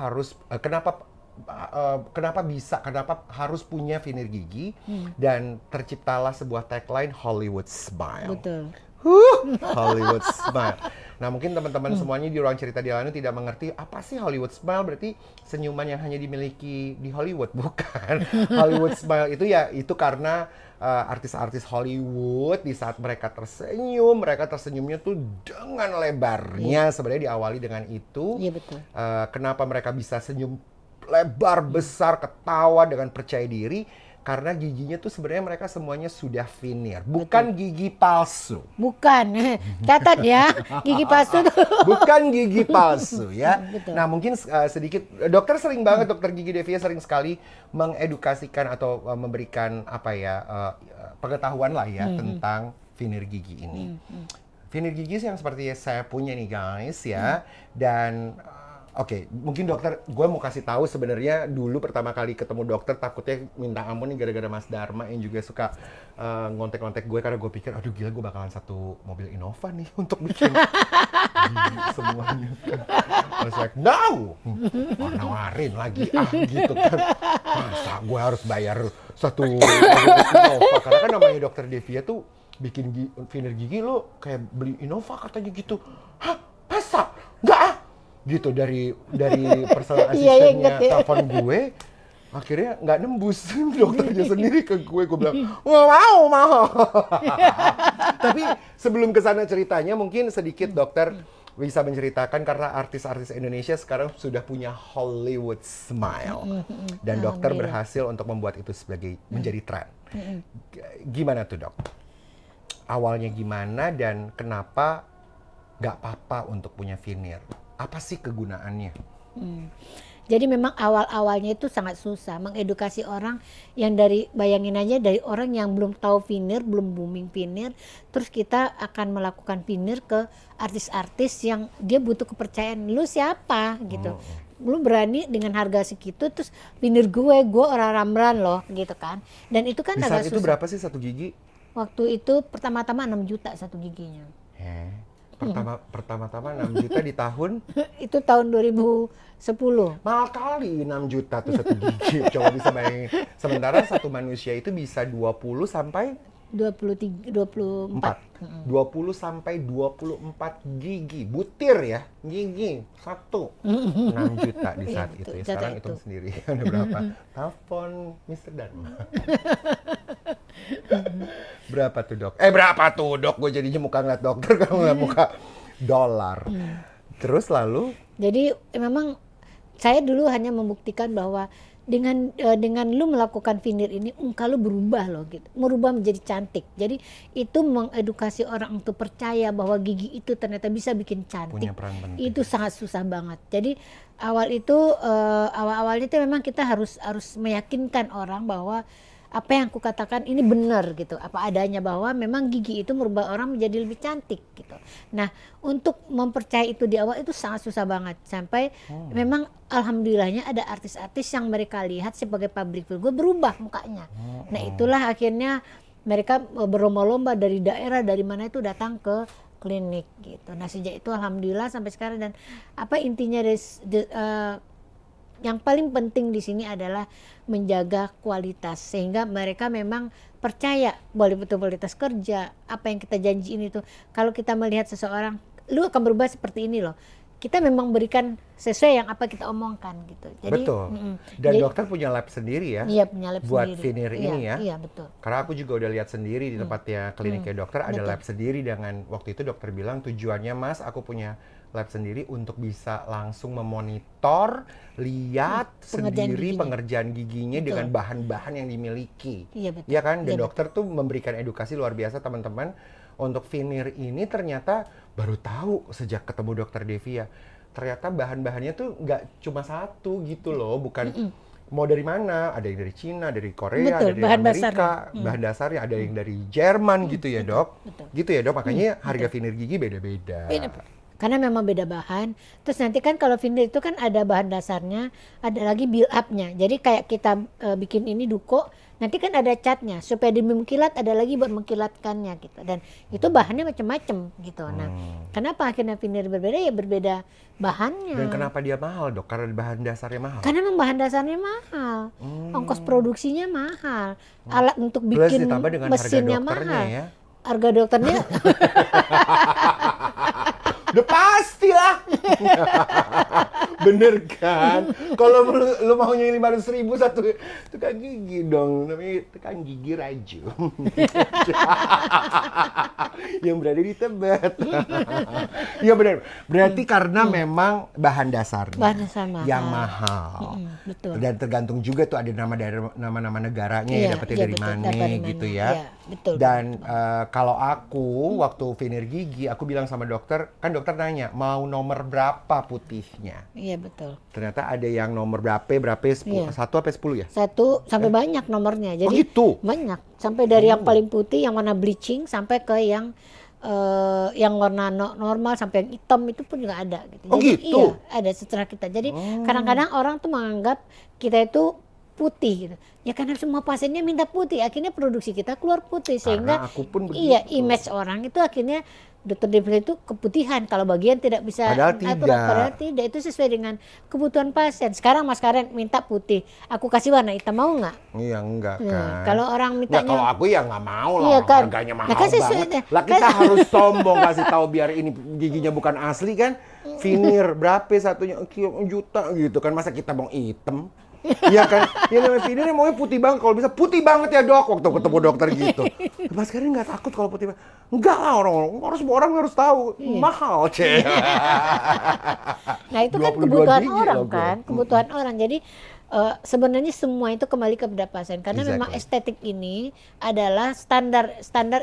kenapa harus punya veneer gigi dan terciptalah sebuah tagline Hollywood Smile. Betul. Hollywood Smile. Nah, mungkin teman-teman semuanya di ruang cerita di Lanu tidak mengerti apa sih Hollywood Smile, berarti senyuman yang hanya dimiliki di Hollywood, bukan. Hollywood Smile itu ya itu karena artis-artis Hollywood di saat mereka tersenyumnya tuh dengan lebarnya. Sebenarnya diawali dengan itu. Iya, betul. Kenapa mereka bisa senyum lebar, besar, ketawa dengan percaya diri? Karena giginya tuh sebenarnya mereka semuanya sudah veneer, bukan gigi palsu. Bukan, catat ya, gigi palsu tuh. Bukan gigi palsu ya. Betul. Nah, mungkin sedikit dokter sering banget, dokter gigi Devia sering sekali mengedukasikan atau memberikan apa ya pengetahuan lah ya tentang veneer gigi ini. Veneer gigi yang seperti saya punya nih guys ya, dan oke, mungkin dokter, gue mau kasih tahu sebenarnya dulu pertama kali ketemu dokter takutnya minta ampun nih gara-gara Mas Dharma yang juga suka ngontek-ngontek gue karena gue pikir, aduh gila gue bakalan satu mobil Innova nih untuk bikin semuanya. Terus like, no! Nawarin lagi gitu kan. Masa gue harus bayar satu mobil Innova? Karena kan namanya dokter Devia tuh bikin veneer gigi lo kayak beli Innova katanya gitu. Hah? Masa? Nggak ah! Gitu dari personal asistennya telepon gue, akhirnya nggak nembus dokternya sendiri ke gue bilang mau. Tapi sebelum kesana ceritanya mungkin sedikit dokter bisa menceritakan karena artis-artis Indonesia sekarang sudah punya Hollywood Smile dan dokter berhasil untuk membuat itu sebagai menjadi tren. Gimana tuh dok? Awalnya gimana dan kenapa nggak apa-apa untuk punya veneer? Apa sih kegunaannya? Jadi memang awal-awalnya itu sangat susah mengedukasi orang yang bayangin aja dari orang yang belum tahu veneer, belum booming veneer, terus kita akan melakukan veneer ke artis-artis yang dia butuh kepercayaan. Lu siapa gitu? Lu berani dengan harga segitu terus veneer gue orang ramran loh gitu kan. Dan itu kan di agak saat itu susah. Berapa sih satu gigi? Waktu itu pertama-tama 6 juta satu giginya. Pertama-tama 6 juta di tahun? Itu tahun 2010. Mahal kali 6 juta tuh satu gigi. Coba bisa bayangin. Sementara satu manusia itu bisa 20 sampai 24. 20 sampai 24 gigi. Butir ya, gigi. Satu. 6 juta di saat itu. Ya, sekarang hitung sendiri. Ada berapa? Telepon Mr. Dharma. Berapa tuh dok? Berapa tuh dok? Gue jadinya muka ngeliat dokter kalau ngeliat muka dolar. Terus lalu? Jadi memang saya dulu hanya membuktikan bahwa dengan lu melakukan veneer ini muka lu berubah loh gitu, merubah menjadi cantik. Jadi itu mengedukasi orang untuk percaya bahwa gigi itu ternyata bisa bikin cantik. Punya peran penting. Itu sangat susah banget. Jadi awalnya itu memang kita harus meyakinkan orang bahwa apa yang aku katakan ini benar gitu, apa adanya, bahwa memang gigi itu merubah orang menjadi lebih cantik gitu. Nah, untuk mempercayai itu di awal itu sangat susah banget sampai memang alhamdulillahnya ada artis-artis yang mereka lihat sebagai public figure berubah mukanya. Nah, itulah akhirnya mereka berlomba-lomba dari daerah dari mana itu datang ke klinik gitu. Nah, sejak itu alhamdulillah sampai sekarang. Dan apa intinya yang paling penting di sini adalah menjaga kualitas sehingga mereka memang percaya bahwa betul kualitas kerja, apa yang kita janjiin itu. Kalau kita melihat seseorang, lu akan berubah seperti ini loh. Kita memang berikan sesuai yang apa kita omongkan gitu. Jadi, betul. Dan dokter punya lab sendiri ya? Iya, punya lab buat sendiri. veneer ini ya? Iya, betul. Karena aku juga udah lihat sendiri di tempatnya kliniknya dokter ada lab sendiri. Dengan waktu itu dokter bilang tujuannya mas aku punya lab sendiri untuk bisa langsung memonitor, lihat sendiri pengerjaan giginya dengan bahan-bahan yang dimiliki. Iya, betul. Ya kan? Dan Iya, dokter tuh memberikan edukasi luar biasa teman-teman. Untuk veneer ini ternyata baru tahu sejak ketemu dokter Devia. Ternyata bahan-bahannya tuh nggak cuma satu gitu loh, bukan mau dari mana, ada yang dari Cina, dari Korea, betul, ada dari Amerika, bahan dasarnya ada yang dari Jerman gitu ya dok. Betul. Gitu ya dok, makanya harga veneer gigi beda-beda. karena memang beda bahan. Terus nanti kan kalau vinyl itu kan ada bahan dasarnya, ada lagi build up-nya. Jadi kayak kita bikin ini duko, nanti kan ada catnya supaya di mengkilat, ada lagi buat mengkilatkannya gitu. Dan itu bahannya macam-macam gitu. Nah, kenapa akhirnya vinyl berbeda? Ya berbeda bahannya. Dan kenapa dia mahal, Dok? Karena bahan dasarnya mahal. Karena memang bahan dasarnya mahal, ongkos produksinya mahal, alat untuk Plus bikin ditambah dengan mesinnya harga dokternya mahal. ya. Harga dokternya Udah pasti lah. Bener kan? Kalau lu maunya 500.000 satu tukang gigi dong. Namanya tukang gigi Raju. Yang berada di Tebet. Iya benar. Berarti karena memang bahan dasarnya bahan dasar mahal. yang mahal. Betul. Dan tergantung juga tuh ada nama-nama negaranya ya, Iya, dapetnya iya, dari betul. mana Dapat dari gitu mana. ya. Iya, betul. Dan kalau aku waktu veneer gigi, aku bilang sama dokter, kan dokter nanya mau nomor berapa putihnya. Iya betul. Ternyata ada yang nomor berapa, 10, Iya. 1 sampai 10 ya? 1 sampai banyak nomornya. Jadi gitu? banyak. Sampai dari yang paling putih yang warna bleaching sampai ke yang warna normal sampai yang hitam itu pun juga ada gitu. Oh, Jadi gitu? iya, ada setelah kita. Jadi kadang-kadang orang tuh menganggap kita itu putih gitu. Ya karena semua pasiennya minta putih, akhirnya produksi kita keluar putih sehingga Karena aku pun iya begitu. image orang itu akhirnya Dr. Devil itu keputihan kalau bagian tidak bisa Padahal natural. tidak. Padahal tidak, itu sesuai dengan kebutuhan pasien. Sekarang Mas Karen minta putih, aku kasih warna hitam, mau nggak? Iya enggak kan. Kalau orang Nggak, mintanya kalau aku ya nggak mau lah, Iya kan? harganya mahal Nah, kan sesuai banget. deh. Lah kita harus sombong kasih tahu biar ini giginya bukan asli kan. Veneer berapa satunya, juta gitu kan, masa kita mau hitam? Iya kan? Ya namanya veneer maunya putih banget, kalau bisa putih banget ya dok, waktu ketemu dokter gitu. Mas Karin nggak takut kalau putih banget? Enggak lah, orang harus tahu, mahal cek. Nah itu kan 22 kebutuhan gigi orang loh gue. kan, kebutuhan orang. Jadi sebenarnya semua itu kembali kepada pasien karena memang Exactly. estetik ini adalah standar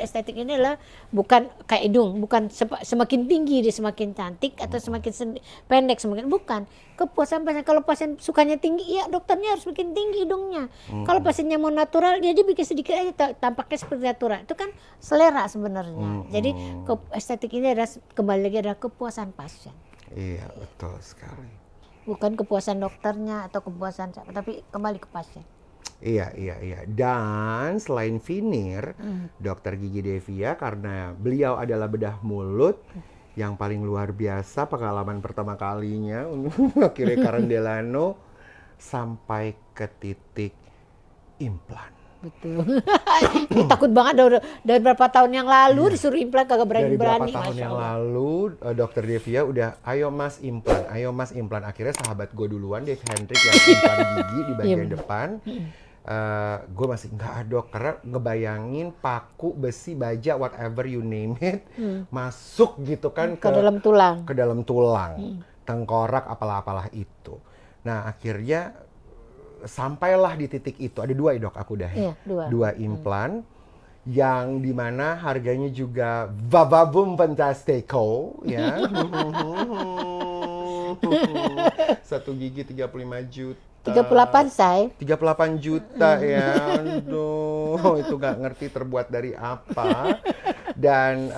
estetik ini adalah bukan kayak hidung, bukan semakin tinggi dia semakin cantik atau semakin pendek semakin bukan. Kepuasan pasien, kalau pasien sukanya tinggi ya dokternya harus bikin tinggi hidungnya. Kalau pasiennya mau natural dia bikin sedikit aja tampaknya seperti natural. Itu kan selera sebenarnya. Jadi estetik ini adalah kembali lagi adalah kepuasan pasien. Iya betul sekali. Bukan kepuasan dokternya atau kepuasan siapa, tapi kembali ke pasien. Iya. Dan selain veneer, Dokter Gigi Devia karena beliau adalah bedah mulut yang paling luar biasa, pengalaman pertama kalinya akhirnya Karen Delano sampai ke titik implan. Betul. Takut banget dari berapa tahun yang lalu disuruh implan kagak Dari berani-berani. berapa tahun Masya yang Allah. lalu, Dokter Devia udah, ayo mas implan. Akhirnya sahabat gue duluan, Dave Hendrik yang implan gigi di bagian depan. Gue masih enggak dok, karena ngebayangin paku, besi, baja, whatever you name it, masuk gitu kan Ke dalam tulang. ke dalam tulang, tengkorak, apalah itu. Nah akhirnya sampailah di titik itu. Ada 2 ya dok, aku udah. Iya, 2. 2 implan yang dimana harganya juga vavavoom fantastico ya. Satu gigi 35 juta. 38 say. 38 juta ya. Aduh, itu nggak ngerti terbuat dari apa. Dan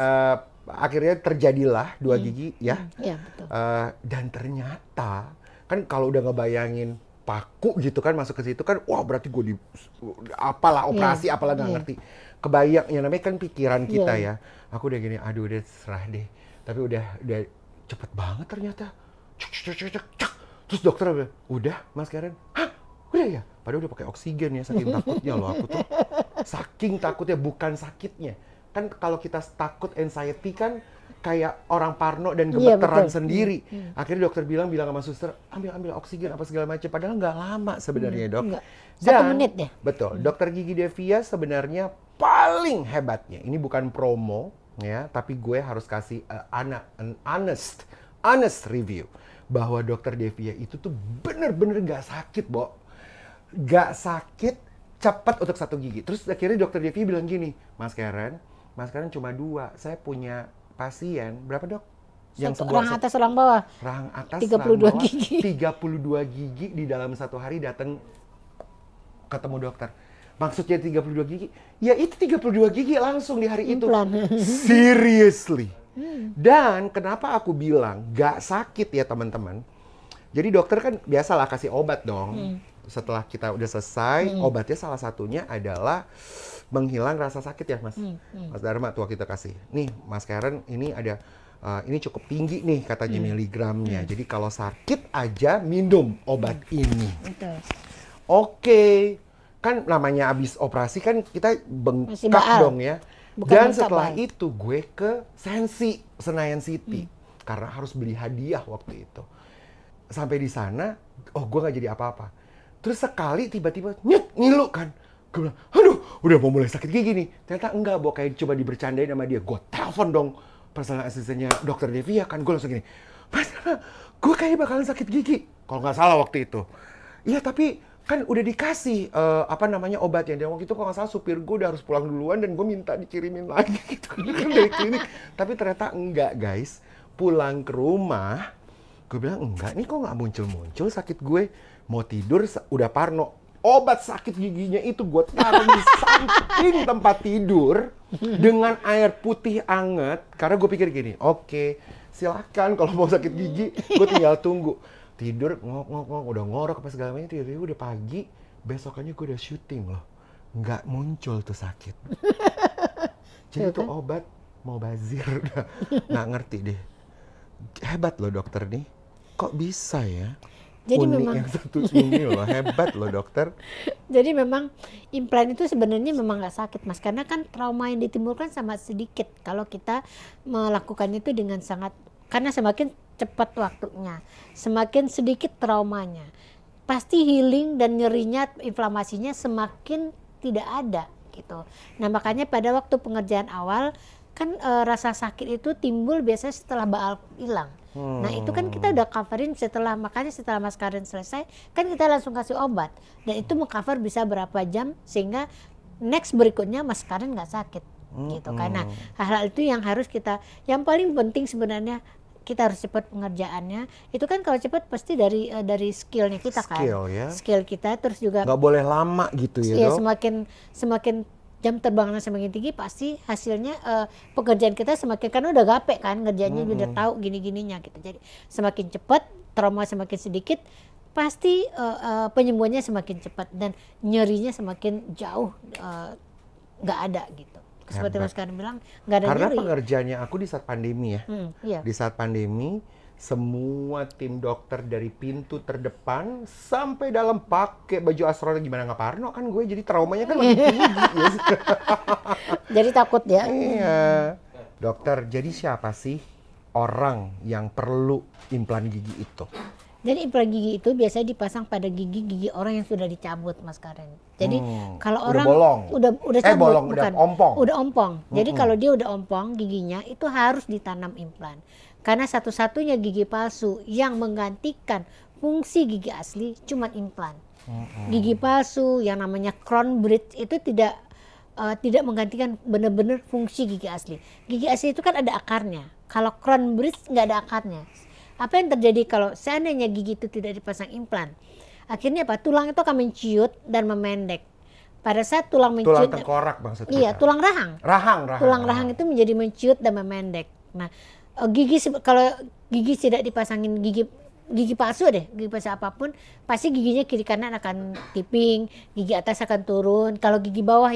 akhirnya terjadilah 2 gigi ya. Iya betul. Dan ternyata kan kalau udah ngebayangin paku gitu kan masuk ke situ kan, wah berarti gue apalah operasi apalah nggak ngerti. Kebayang, ya namanya kan pikiran kita ya. Aku udah gini, aduh udah serah deh. Tapi udah cepet banget ternyata. Cek. Terus dokter bilang, udah Mas Karen, hah udah ya? Padahal udah pakai oksigen ya, saking takutnya loh aku tuh. Saking takutnya, bukan sakitnya. Kan kalau kita takut anxiety kan kayak orang parno dan gemeteran sendiri. Akhirnya dokter bilang sama suster, ambil oksigen apa segala macam. Padahal nggak lama sebenarnya dok. Enggak. 1 menit deh. Betul. Dokter Gigi Devia sebenarnya paling hebatnya. Ini bukan promo ya, tapi gue harus kasih an honest review bahwa Dokter Devia itu tuh bener-bener nggak sakit, Bo. Nggak sakit, cepat untuk 1 gigi. Terus akhirnya Dokter Devia bilang gini, Mas Karen cuma 2. Saya punya pasien, berapa dok? Orang atas orang bawah. Rahang atas, 32 rahang bawah, gigi. 32 gigi di dalam 1 hari datang ketemu dokter. Maksudnya 32 gigi? Ya itu 32 gigi langsung di hari Implan. itu. Seriously. Dan kenapa aku bilang gak sakit ya teman-teman? Jadi dokter kan biasalah kasih obat dong. Setelah kita udah selesai, obatnya salah satunya adalah menghilang rasa sakit ya Mas. Mas Dharma tuh kita kasih. Nih Mas Karen, ini ada ini cukup tinggi nih katanya miligramnya. Jadi kalau sakit aja minum obat ini. Betul. Oke, kan namanya abis operasi kan kita Masih bengkak baal. dong ya. Bukan Dan bengkak, setelah baal. itu gue ke Sensi, Senayan City. Karena harus beli hadiah waktu itu. Sampai di sana, oh gue nggak jadi apa-apa. Terus sekali tiba-tiba nyet, ngilu kan. Gue bilang, aduh udah mau mulai sakit gigi nih. Ternyata enggak, Bo, kayak coba dibercandain sama dia. Gue telepon dong personal asistennya dokter Devia kan. Gue langsung gini, Mas, gue kayaknya bakalan sakit gigi. Kalau nggak salah waktu itu. Iya tapi kan udah dikasih obatnya. Dan waktu itu kalau nggak salah supir gue udah harus pulang duluan dan gue minta dikirimin lagi gitu kan dari klinik. Tapi ternyata enggak guys. Pulang ke rumah, gue bilang enggak nih kok nggak muncul-muncul sakit gue. Mau tidur udah parno. Obat sakit giginya itu gue taruh di samping tempat tidur dengan air putih anget. Karena gue pikir gini, oke, silakan kalau mau sakit gigi, gue tinggal tunggu. Tidur, ngok-ngok, udah ngorok apa segala macam, tidur udah pagi, besokannya gue udah syuting loh. Nggak muncul tuh sakit. Jadi tuh obat mau bazir, nggak ngerti deh. Hebat loh dokter nih, kok bisa ya? Jadi Unik memang yang satu ini loh, hebat loh dokter. Jadi memang implan itu sebenarnya memang nggak sakit Mas, karena kan trauma yang ditimbulkan sangat sedikit kalau kita melakukannya itu dengan sangat, karena semakin cepat waktunya, semakin sedikit traumanya, pasti healing dan nyerinya, inflamasinya semakin tidak ada gitu. Nah makanya pada waktu pengerjaan awal kan rasa sakit itu timbul biasanya setelah baal hilang. Nah itu kan kita udah coverin makanya setelah Mas Karen selesai kan kita langsung kasih obat dan itu mengcover bisa berapa jam sehingga next berikutnya Mas Karen nggak sakit gitu. Karena hal-hal itu yang harus kita, yang paling penting sebenarnya kita harus cepat pengerjaannya. Itu kan kalau cepat pasti dari skillnya kita kan, skill kita, terus juga nggak boleh lama gitu ya dok. Semakin jam terbangnya semakin tinggi pasti hasilnya pekerjaan kita semakin, karena udah gape kan ngerjainnya, udah tahu gini-gininya gitu. Jadi semakin cepat, trauma semakin sedikit, pasti penyembuhannya semakin cepat dan nyerinya semakin jauh nggak ada gitu. Seperti Mas Karen bilang nggak ada Karena nyeri. pengerjaannya aku di saat pandemi ya. Iya. Di saat pandemi semua tim dokter dari pintu terdepan sampai dalam pakai baju astronot, gimana nggak parno kan gue, jadi traumanya kan makin tinggi. Jadi takut ya. Iya. Dokter, jadi siapa sih orang yang perlu implan gigi itu? Jadi implan gigi itu biasanya dipasang pada gigi-gigi orang yang sudah dicabut Mas Karen. Jadi kalau Udah orang bolong. udah cabut, bolong, bukan, udah ompong. udah ompong. Jadi kalau dia udah ompong giginya itu harus ditanam implan. Karena satu-satunya gigi palsu yang menggantikan fungsi gigi asli cuma implan. Gigi palsu yang namanya crown bridge itu tidak menggantikan benar-benar fungsi gigi asli. Gigi asli itu kan ada akarnya. Kalau crown bridge nggak ada akarnya. Apa yang terjadi kalau seandainya gigi itu tidak dipasang implan? Akhirnya apa? Tulang itu akan menciut dan memendek. Pada saat tulang menciut, Tulang tengkorak maksudnya. iya, tulang rahang. Tulang rahang itu menjadi menciut dan memendek. Nah, kalau gigi tidak dipasangin gigi palsu gigi palsu apapun, pasti giginya kiri kanan akan tipping, gigi atas akan turun. Kalau gigi bawah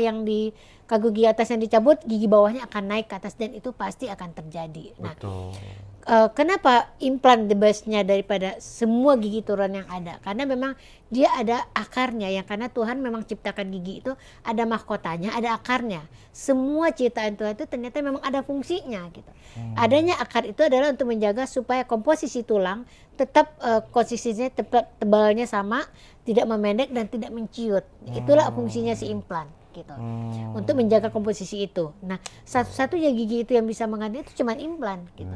kalau gigi atas yang dicabut, gigi bawahnya akan naik ke atas dan itu pasti akan terjadi. Nah, kenapa implan the best-nya daripada semua gigi turunan yang ada? Karena memang dia ada akarnya, yang karena Tuhan memang ciptakan gigi itu ada mahkotanya, ada akarnya. Semua ciptaan Tuhan itu ternyata memang ada fungsinya gitu. Adanya akar itu adalah untuk menjaga supaya komposisi tulang tetap konsistensinya tetap tebalnya sama, tidak memendek dan tidak menciut. Itulah fungsinya si implan gitu. Untuk menjaga komposisi itu. Nah, satu-satunya gigi itu yang bisa mengganti itu cuma implan gitu.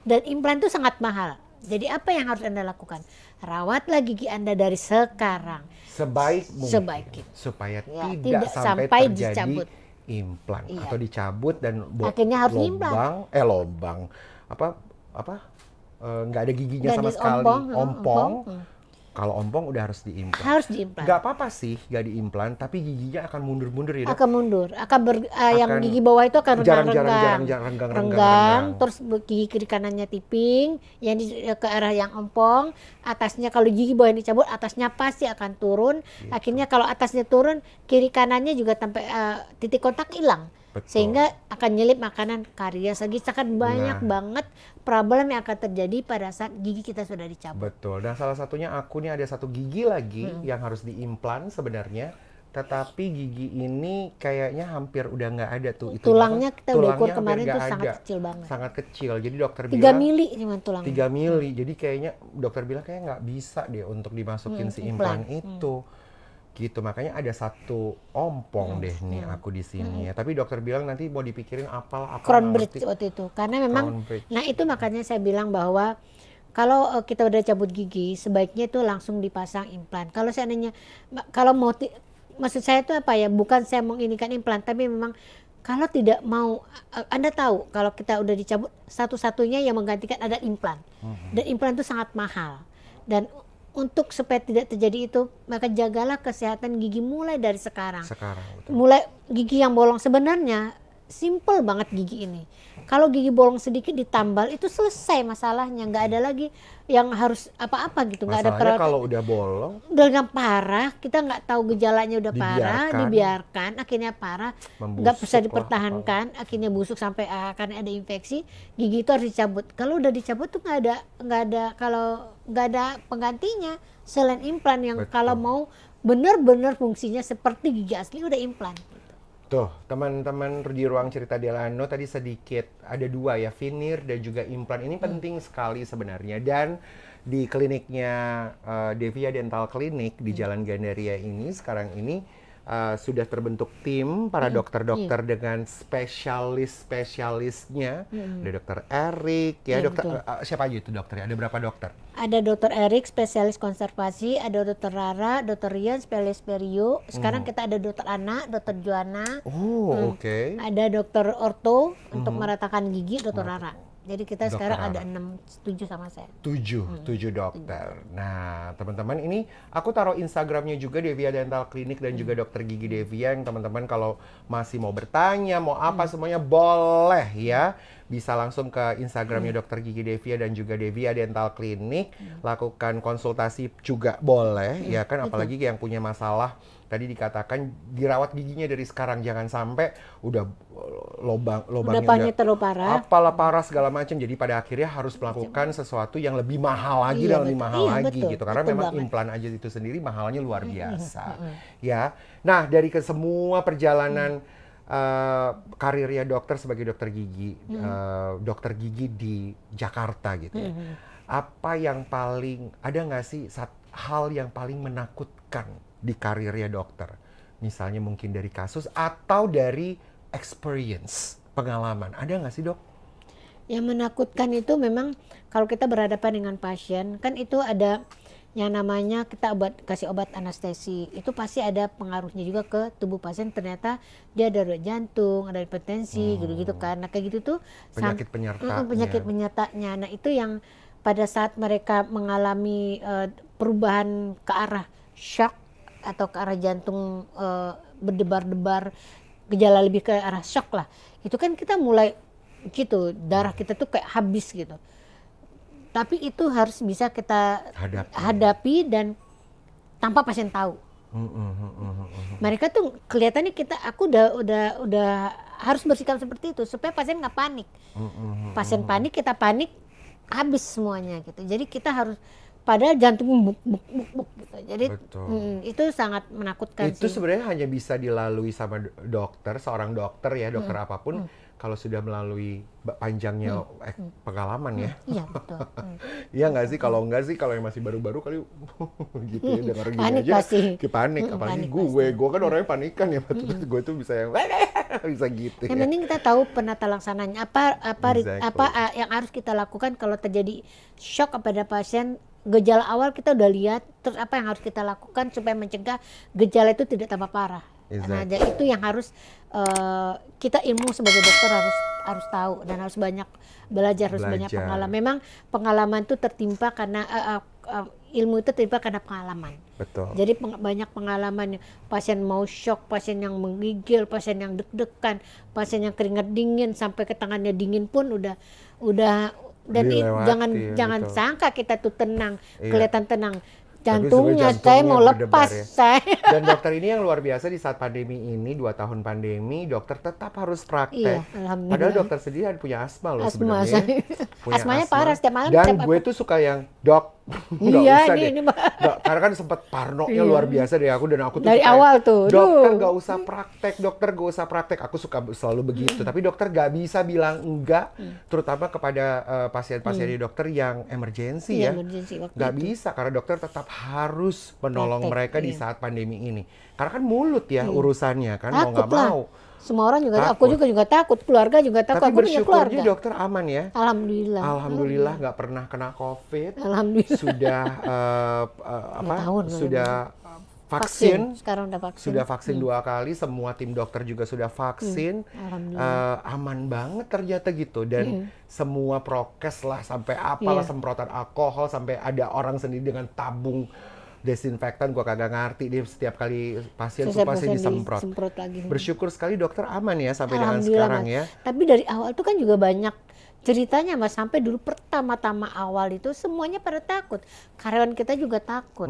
Dan implan itu sangat mahal. Jadi apa yang harus Anda lakukan? Rawatlah gigi Anda dari sekarang. Sebaik mungkin. Supaya tidak sampai terjadi dicabut implan atau dicabut dan akhirnya harus lobang. Nggak ada giginya sama sekali. Ompong. Kalau ompong udah harus diimplan. Harus diimplan. Gak apa-apa sih gak diimplan, tapi giginya akan mundur-mundur ya, Dok? Akan mundur, yang gigi bawah itu akan renggang, terus gigi kiri kanannya tiping, yang ke arah yang ompong, atasnya kalau gigi bawah yang dicabut, atasnya pasti akan turun. Gitu. Akhirnya kalau atasnya turun, kiri kanannya juga sampai titik kontak hilang. Betul. Sehingga akan nyelip makanan, karies lagi, akan banyak banget problem yang akan terjadi pada saat gigi kita sudah dicabut. Betul. Dan salah satunya aku nih ada satu gigi lagi yang harus diimplan sebenarnya, tetapi gigi ini kayaknya hampir udah nggak ada tuh. Itu tulangnya kita udah ukur kemarin tuh sangat kecil banget. Sangat kecil. Jadi dokter 3 bilang 3 mili cuma tulangnya. 3 mili. Jadi kayaknya dokter bilang kayak nggak bisa deh untuk dimasukin si implan itu. Gitu, makanya ada satu ompong deh nih aku di sini ya. Tapi dokter bilang nanti mau dipikirin apa crown bridge waktu itu. Karena memang, nah itu makanya saya bilang bahwa kalau kita udah cabut gigi, sebaiknya itu langsung dipasang implan. Kalau seandainya, kalau mau, maksud saya itu apa ya, bukan saya menginikan implan, tapi memang kalau tidak mau, Anda tahu kalau kita udah dicabut, satu-satunya yang menggantikan ada implan. Dan implan itu sangat mahal. Dan untuk supaya tidak terjadi itu, maka jagalah kesehatan gigi mulai dari sekarang. Betul. Mulai gigi yang bolong, sebenarnya simple banget gigi ini. Kalau gigi bolong sedikit ditambal itu selesai masalahnya, nggak ada lagi yang harus apa-apa gitu. Nggak ada perawatan. Kalau udah bolong, udah parah, kita nggak tahu gejalanya udah parah, dibiarkan, akhirnya parah, nggak bisa dipertahankan, akhirnya busuk sampai akan ada infeksi. Gigi itu harus dicabut. Kalau udah dicabut tuh nggak ada penggantinya selain implan yang kalau mau benar-benar fungsinya seperti gigi asli udah implan. Tuh, teman-teman di ruang cerita Delano tadi sedikit ada 2 ya, veneer dan juga implan. Ini penting sekali sebenarnya. Dan di kliniknya Devia Dental Clinic di Jalan Gandaria ini sekarang ini sudah terbentuk tim para dokter-dokter dengan spesialisnya. Ada dokter Erik ya, dokter siapa aja itu dokternya? Ada berapa dokter? Ada dokter Erik, spesialis konservasi, ada dokter Rara, dokter Rian, spesialis perio. Sekarang kita ada dokter Ana, dokter Joanna. Oke. Ada dokter orto untuk meratakan gigi, dokter Rara. Jadi kita sekarang ada 7 sama saya. 7 dokter. Nah, teman-teman ini aku taruh Instagramnya juga Devia Dental Clinic dan juga dokter gigi Devia, yang teman-teman kalau masih mau bertanya, mau apa semuanya boleh ya. Bisa langsung ke Instagramnya dokter gigi Devia dan juga Devia Dental Clinic. Lakukan konsultasi juga boleh ya kan, apalagi yang punya masalah. Tadi dikatakan dirawat giginya dari sekarang, jangan sampai udah lubangnya terlalu parah, apalah parah segala macam. Jadi pada akhirnya harus melakukan sesuatu yang lebih mahal lagi dan lebih mahal lagi gitu. Karena memang implan aja itu sendiri mahalnya luar biasa. Ya. Nah, dari semua perjalanan karirnya dokter sebagai dokter gigi, dokter gigi di Jakarta gitu ya. Apa yang ada nggak sih hal yang paling menakutkan di karirnya dokter? Misalnya mungkin dari kasus atau dari experience, pengalaman. Ada nggak sih, Dok? Yang menakutkan itu memang kalau kita berhadapan dengan pasien, kan itu ada yang namanya kita kasih obat anestesi. Itu pasti ada pengaruhnya juga ke tubuh pasien. Ternyata dia ada jantung, ada hipertensi, gitu-gitu kan. Nah, kayak gitu tuh penyakit penyertanya. Penyakit penyertanya. Nah, itu yang pada saat mereka mengalami perubahan ke arah shock atau ke arah jantung berdebar-debar, gejala lebih ke arah shock lah. Itu kan kita mulai gitu, darah kita tuh kayak habis gitu. Tapi itu harus bisa kita hadapi dan tanpa pasien tahu. Mereka tuh kelihatannya aku udah harus bersikap seperti itu supaya pasien nggak panik. Pasien panik, kita panik, habis semuanya gitu. Jadi kita harus, padahal jantung buk gitu. Jadi itu sangat menakutkan. Itu sebenarnya hanya bisa dilalui sama dokter, seorang dokter ya, dokter apapun kalau sudah melalui panjangnya pengalaman ya. Iya, betul. Iya nggak sih? Kalau enggak sih, kalau yang masih baru-baru kali gitu ya, dengar gini panik aja pasti. panik. Apalagi gue kan orangnya panikan ya, gue tuh bisa yang bisa gitu. Yang penting kita tahu penata laksananya apa yang harus kita lakukan kalau terjadi shock kepada pasien. Gejala awal kita udah lihat, terus apa yang harus kita lakukan supaya mencegah gejala itu tidak tambah parah. Nah, jadi itu yang harus kita ilmu sebagai dokter harus tahu dan harus banyak belajar, harus banyak pengalaman. Memang pengalaman itu tertimpa karena ilmu itu tiba karena pengalaman. Betul. Jadi banyak pengalaman, pasien mau shock, pasien yang menggigil, pasien yang deg-degan, pasien yang keringat dingin sampai ke tangannya dingin pun udah dan Dilewati, jangan betul. sangka kita tuh tenang, Iya. kelihatan tenang. Tapi Jantungnya sebenarnya saya mau berdebar lepas ya. saya. Dan dokter ini yang luar biasa di saat pandemi ini, 2 tahun pandemi, dokter tetap harus praktek. Iya, alhamdulillah. Padahal dokter sendiri ada punya asma loh Asma sebenarnya. saya. Punya Asmanya asma. parah setiap malam. Dan setiap gue tuh suka yang, dok, nggak Iya, usah ini- deh. ini, Mbak. Dok, karena kan sempat parnonya Iya. luar biasa deh aku, dan aku tuh Dari suka awal yang, tuh, dokter duh. nggak usah praktek, dokter nggak usah praktek. Aku suka selalu begitu. Tapi dokter nggak bisa bilang enggak, terutama kepada pasien-pasien di dokter yang emergensi Iya, ya. emergency waktu Nggak itu. bisa, karena dokter tetap harus menolong Praktek, mereka di iya. saat pandemi ini. Karena kan mulut ya urusannya kan, mau nggak Takut lah. mau. Semua orang juga, aku Takut. juga takut, keluarga juga takut. Tapi Aku punya bersyukurnya keluarga. dokter aman ya. Alhamdulillah. Alhamdulillah nggak pernah kena COVID. Alhamdulillah. Sudah apa? tahun, Sudah vaksin. Sekarang udah vaksin. Sudah vaksin 2 kali, semua tim dokter juga sudah vaksin. Alhamdulillah. Aman banget ternyata gitu. Dan semua prokes lah, sampai apalah, Iya. semprotan alkohol, sampai ada orang sendiri dengan tabung desinfektan, gua kagak ngerti deh, setiap kali pasien Setiap pasti pasien disemprot. disemprot lagi. Bersyukur sekali dokter aman ya sampai dengan Alhamdulillah, sekarang Mas. ya. Tapi dari awal tuh kan juga banyak ceritanya, Mas. Sampai dulu pertama-tama awal itu semuanya pada takut. Karyawan kita juga takut.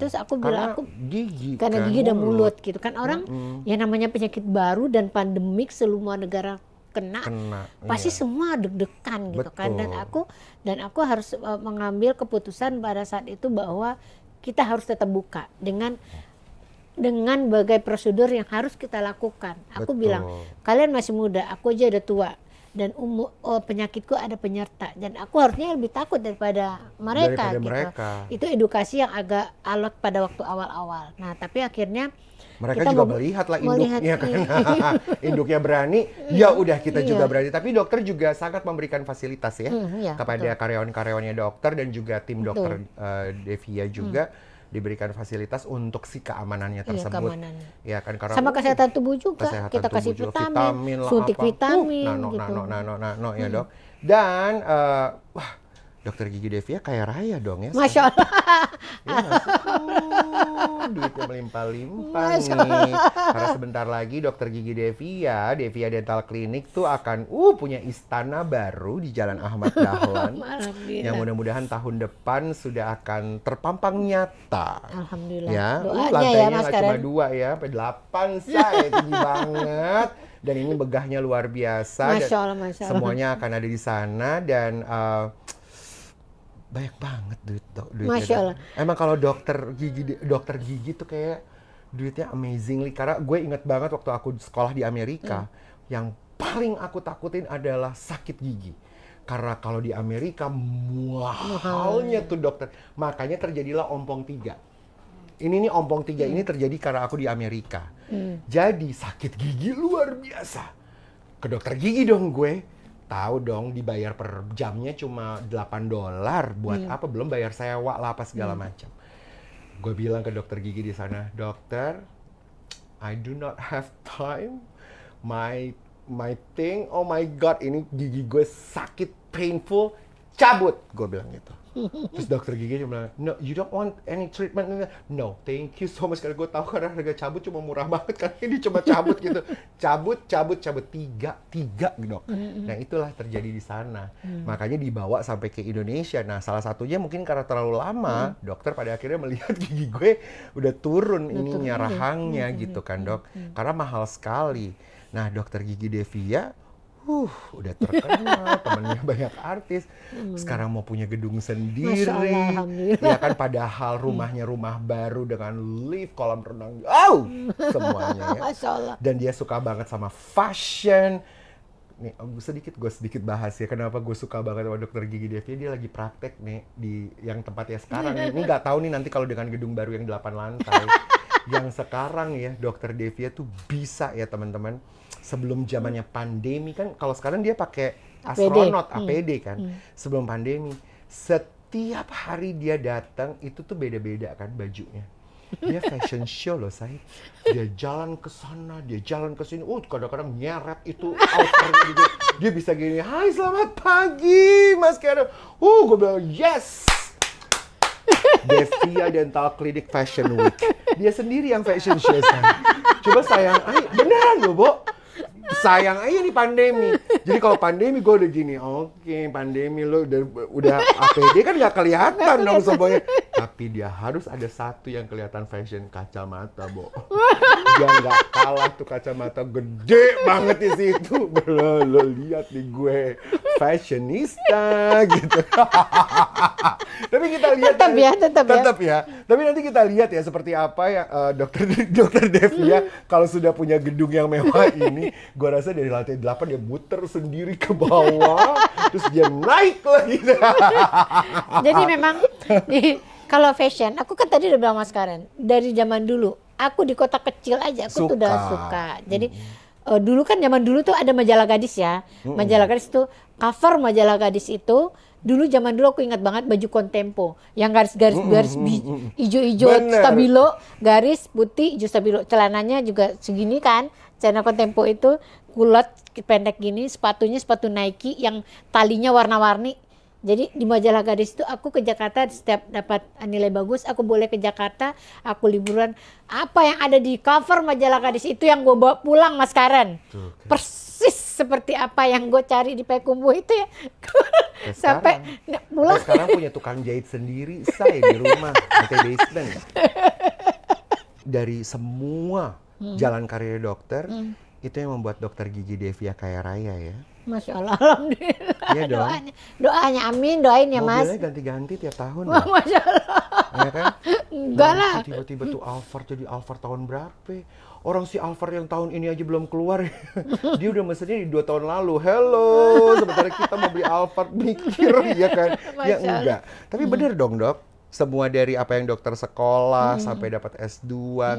Terus aku bilang, Karena gigi karena kan, gigi dan mulut gitu kan, orang yang namanya penyakit baru dan pandemik semua negara kena, pasti iya. semua deg-degan gitu kan. Betul. Dan aku harus mengambil keputusan pada saat itu bahwa kita harus tetap buka dengan berbagai prosedur yang harus kita lakukan. Aku Betul. bilang, kalian masih muda, aku aja udah tua, dan penyakitku ada penyerta, dan aku harusnya lebih takut daripada mereka. Daripada gitu. mereka. Itu edukasi yang agak alot pada waktu awal-awal. Nah, tapi akhirnya Mereka kita juga mau- melihat lah melihat, induknya kan. iya. Induknya berani, ya udah kita Iya. juga berani. Tapi dokter juga sangat memberikan fasilitas ya Iya, kepada karyawan-karyawannya dokter, dan juga tim dokter Devia juga diberikan fasilitas untuk si keamanannya tersebut. keamanannya. Ya kan, karena Sama kesehatan tubuh juga, kesehatan kita tubuh kasih juga, vitamin, lah, suntik apa. vitamin gitu. Nano ya dok. Dan wah, dokter gigi Devia kaya raya dong ya. Masya Allah. Ya, nggak sih? Duitnya melimpah-limpah nih. Karena sebentar lagi dokter gigi Devia Dental Clinic tuh akan punya istana baru di Jalan Ahmad Dahlan. Alhamdulillah. Yang mudah-mudahan tahun depan sudah akan terpampang nyata. Alhamdulillah. Ya, Doanya ya lantainya Mas nggak cuma Karen. 2 ya, sampai 8 say, tinggi banget. Dan ini begahnya luar biasa. Dan Masya Allah, Masya Allah. semuanya akan ada di sana, dan banyak banget duitnya. Masya Allah. Emang kalau dokter gigi tuh kayak duitnya amazingly, karena gue inget banget waktu aku sekolah di Amerika, yang paling aku takutin adalah sakit gigi. Karena kalau di Amerika mahalnya tuh dokter. Makanya terjadilah ompong 3. Ini nih ompong 3 ini terjadi karena aku di Amerika. Jadi sakit gigi luar biasa. Ke dokter gigi dong gue. Tahu dong, dibayar per jamnya cuma $8. Buat apa? Belum bayar sewa lah apa segala macam. Gue bilang ke dokter gigi di sana, dokter, I do not have time. My thing, oh my god, ini gigi gue sakit, painful, cabut. Gue bilang gitu. Terus dokter gigi bilang, no, you don't want any treatment? No, thank you so much. Karena gue tahu karena harga cabut cuma murah banget. Karena ini cuma cabut gitu. Cabut. Tiga dok. Nah itulah terjadi di sana. Makanya dibawa sampai ke Indonesia. Nah salah satunya mungkin karena terlalu lama, dokter pada akhirnya melihat gigi gue udah turun ininya, rahangnya gitu kan dok. Karena mahal sekali. Nah dokter gigi Devia, udah terkenal, temennya banyak artis. Sekarang mau punya gedung sendiri. Masya Allah, alhamdulillah. Ya kan, padahal rumahnya rumah baru dengan lift, kolam renang, semuanya ya. Masya Allah. Dan dia suka banget sama fashion. Nih, gue sedikit bahas ya, kenapa gue suka banget sama dokter gigi Devia. Dia lagi praktek nih di yang tempatnya sekarang. Ini nggak tahu nih nanti kalau dengan gedung baru yang 8 lantai. Yang sekarang ya, dokter Devia tuh bisa ya teman-teman. Sebelum zamannya pandemi kan, kalau sekarang dia pakai astronot, APD kan. Sebelum pandemi, setiap hari dia datang itu tuh beda-beda kan bajunya. Dia fashion show loh, say. Dia jalan ke sana, dia jalan ke sini. Kadang-kadang nyeret itu outernya gitu. Dia bisa gini, hai selamat pagi Mas Karen. Gue bilang yes. Devia Dental Clinic Fashion Week. Dia sendiri yang fashion show saya. Coba sayang, beneran loh, Bo. Sayang aja nih pandemi. Jadi kalau pandemi gue udah gini, oke, pandemi lo udah APD kan nggak kelihatan dong semuanya. Tapi dia harus ada satu yang kelihatan fashion, kacamata, Bo. Dia nggak kalah tuh, kacamata gede banget di situ. Lo lihat nih gue fashionista gitu. Tapi kita lihat tetap ya. Tapi nanti kita lihat ya seperti apa ya dokter Devia kalau sudah punya gedung yang mewah ini. Gue rasa dari lantai 8 dia muter sendiri ke bawah, terus dia naik lagi. Jadi memang kalau fashion, aku kan tadi udah bilang Mas Karen, dari zaman dulu, aku di kota kecil aja, aku tuh udah suka. Jadi dulu kan zaman dulu tuh ada majalah gadis ya. Majalah gadis itu, cover majalah gadis itu, dulu zaman dulu aku ingat banget baju kontempo yang garis-garis hijau-hijau stabilo, garis putih hijau stabilo, celananya juga segini kan, celana kontempo itu kulot pendek gini, sepatunya sepatu Nike yang talinya warna-warni. Jadi di majalah gadis itu aku ke Jakarta, setiap dapat nilai bagus aku boleh ke Jakarta, aku liburan. Apa yang ada di cover majalah gadis itu yang gue bawa pulang, Mas Karen. Persis seperti apa yang gue cari di Payakumbuh itu ya. Sampai pulang. Sekarang punya tukang jahit sendiri, saya di rumah, di basement. Dari semua jalan karir dokter, itu yang membuat dokter gigi Devia kaya raya ya. Masya Allah, alhamdulillah. Iya dong. Doanya amin, doain ya Mas. Mobilnya ganti-ganti tiap tahun. Wah, Masya Allah. Ya kan? Enggak lah. Tiba-tiba tuh Alphard jadi Alphard tahun berapa? Orang si Alphard yang tahun ini aja belum keluar. Dia udah mesennya di 2 tahun lalu. Hello, sementara kita mau beli Alphard mikir ya kan? Ya enggak. Tapi bener dong dok. Semua dari apa yang dokter sekolah sampai dapat S2,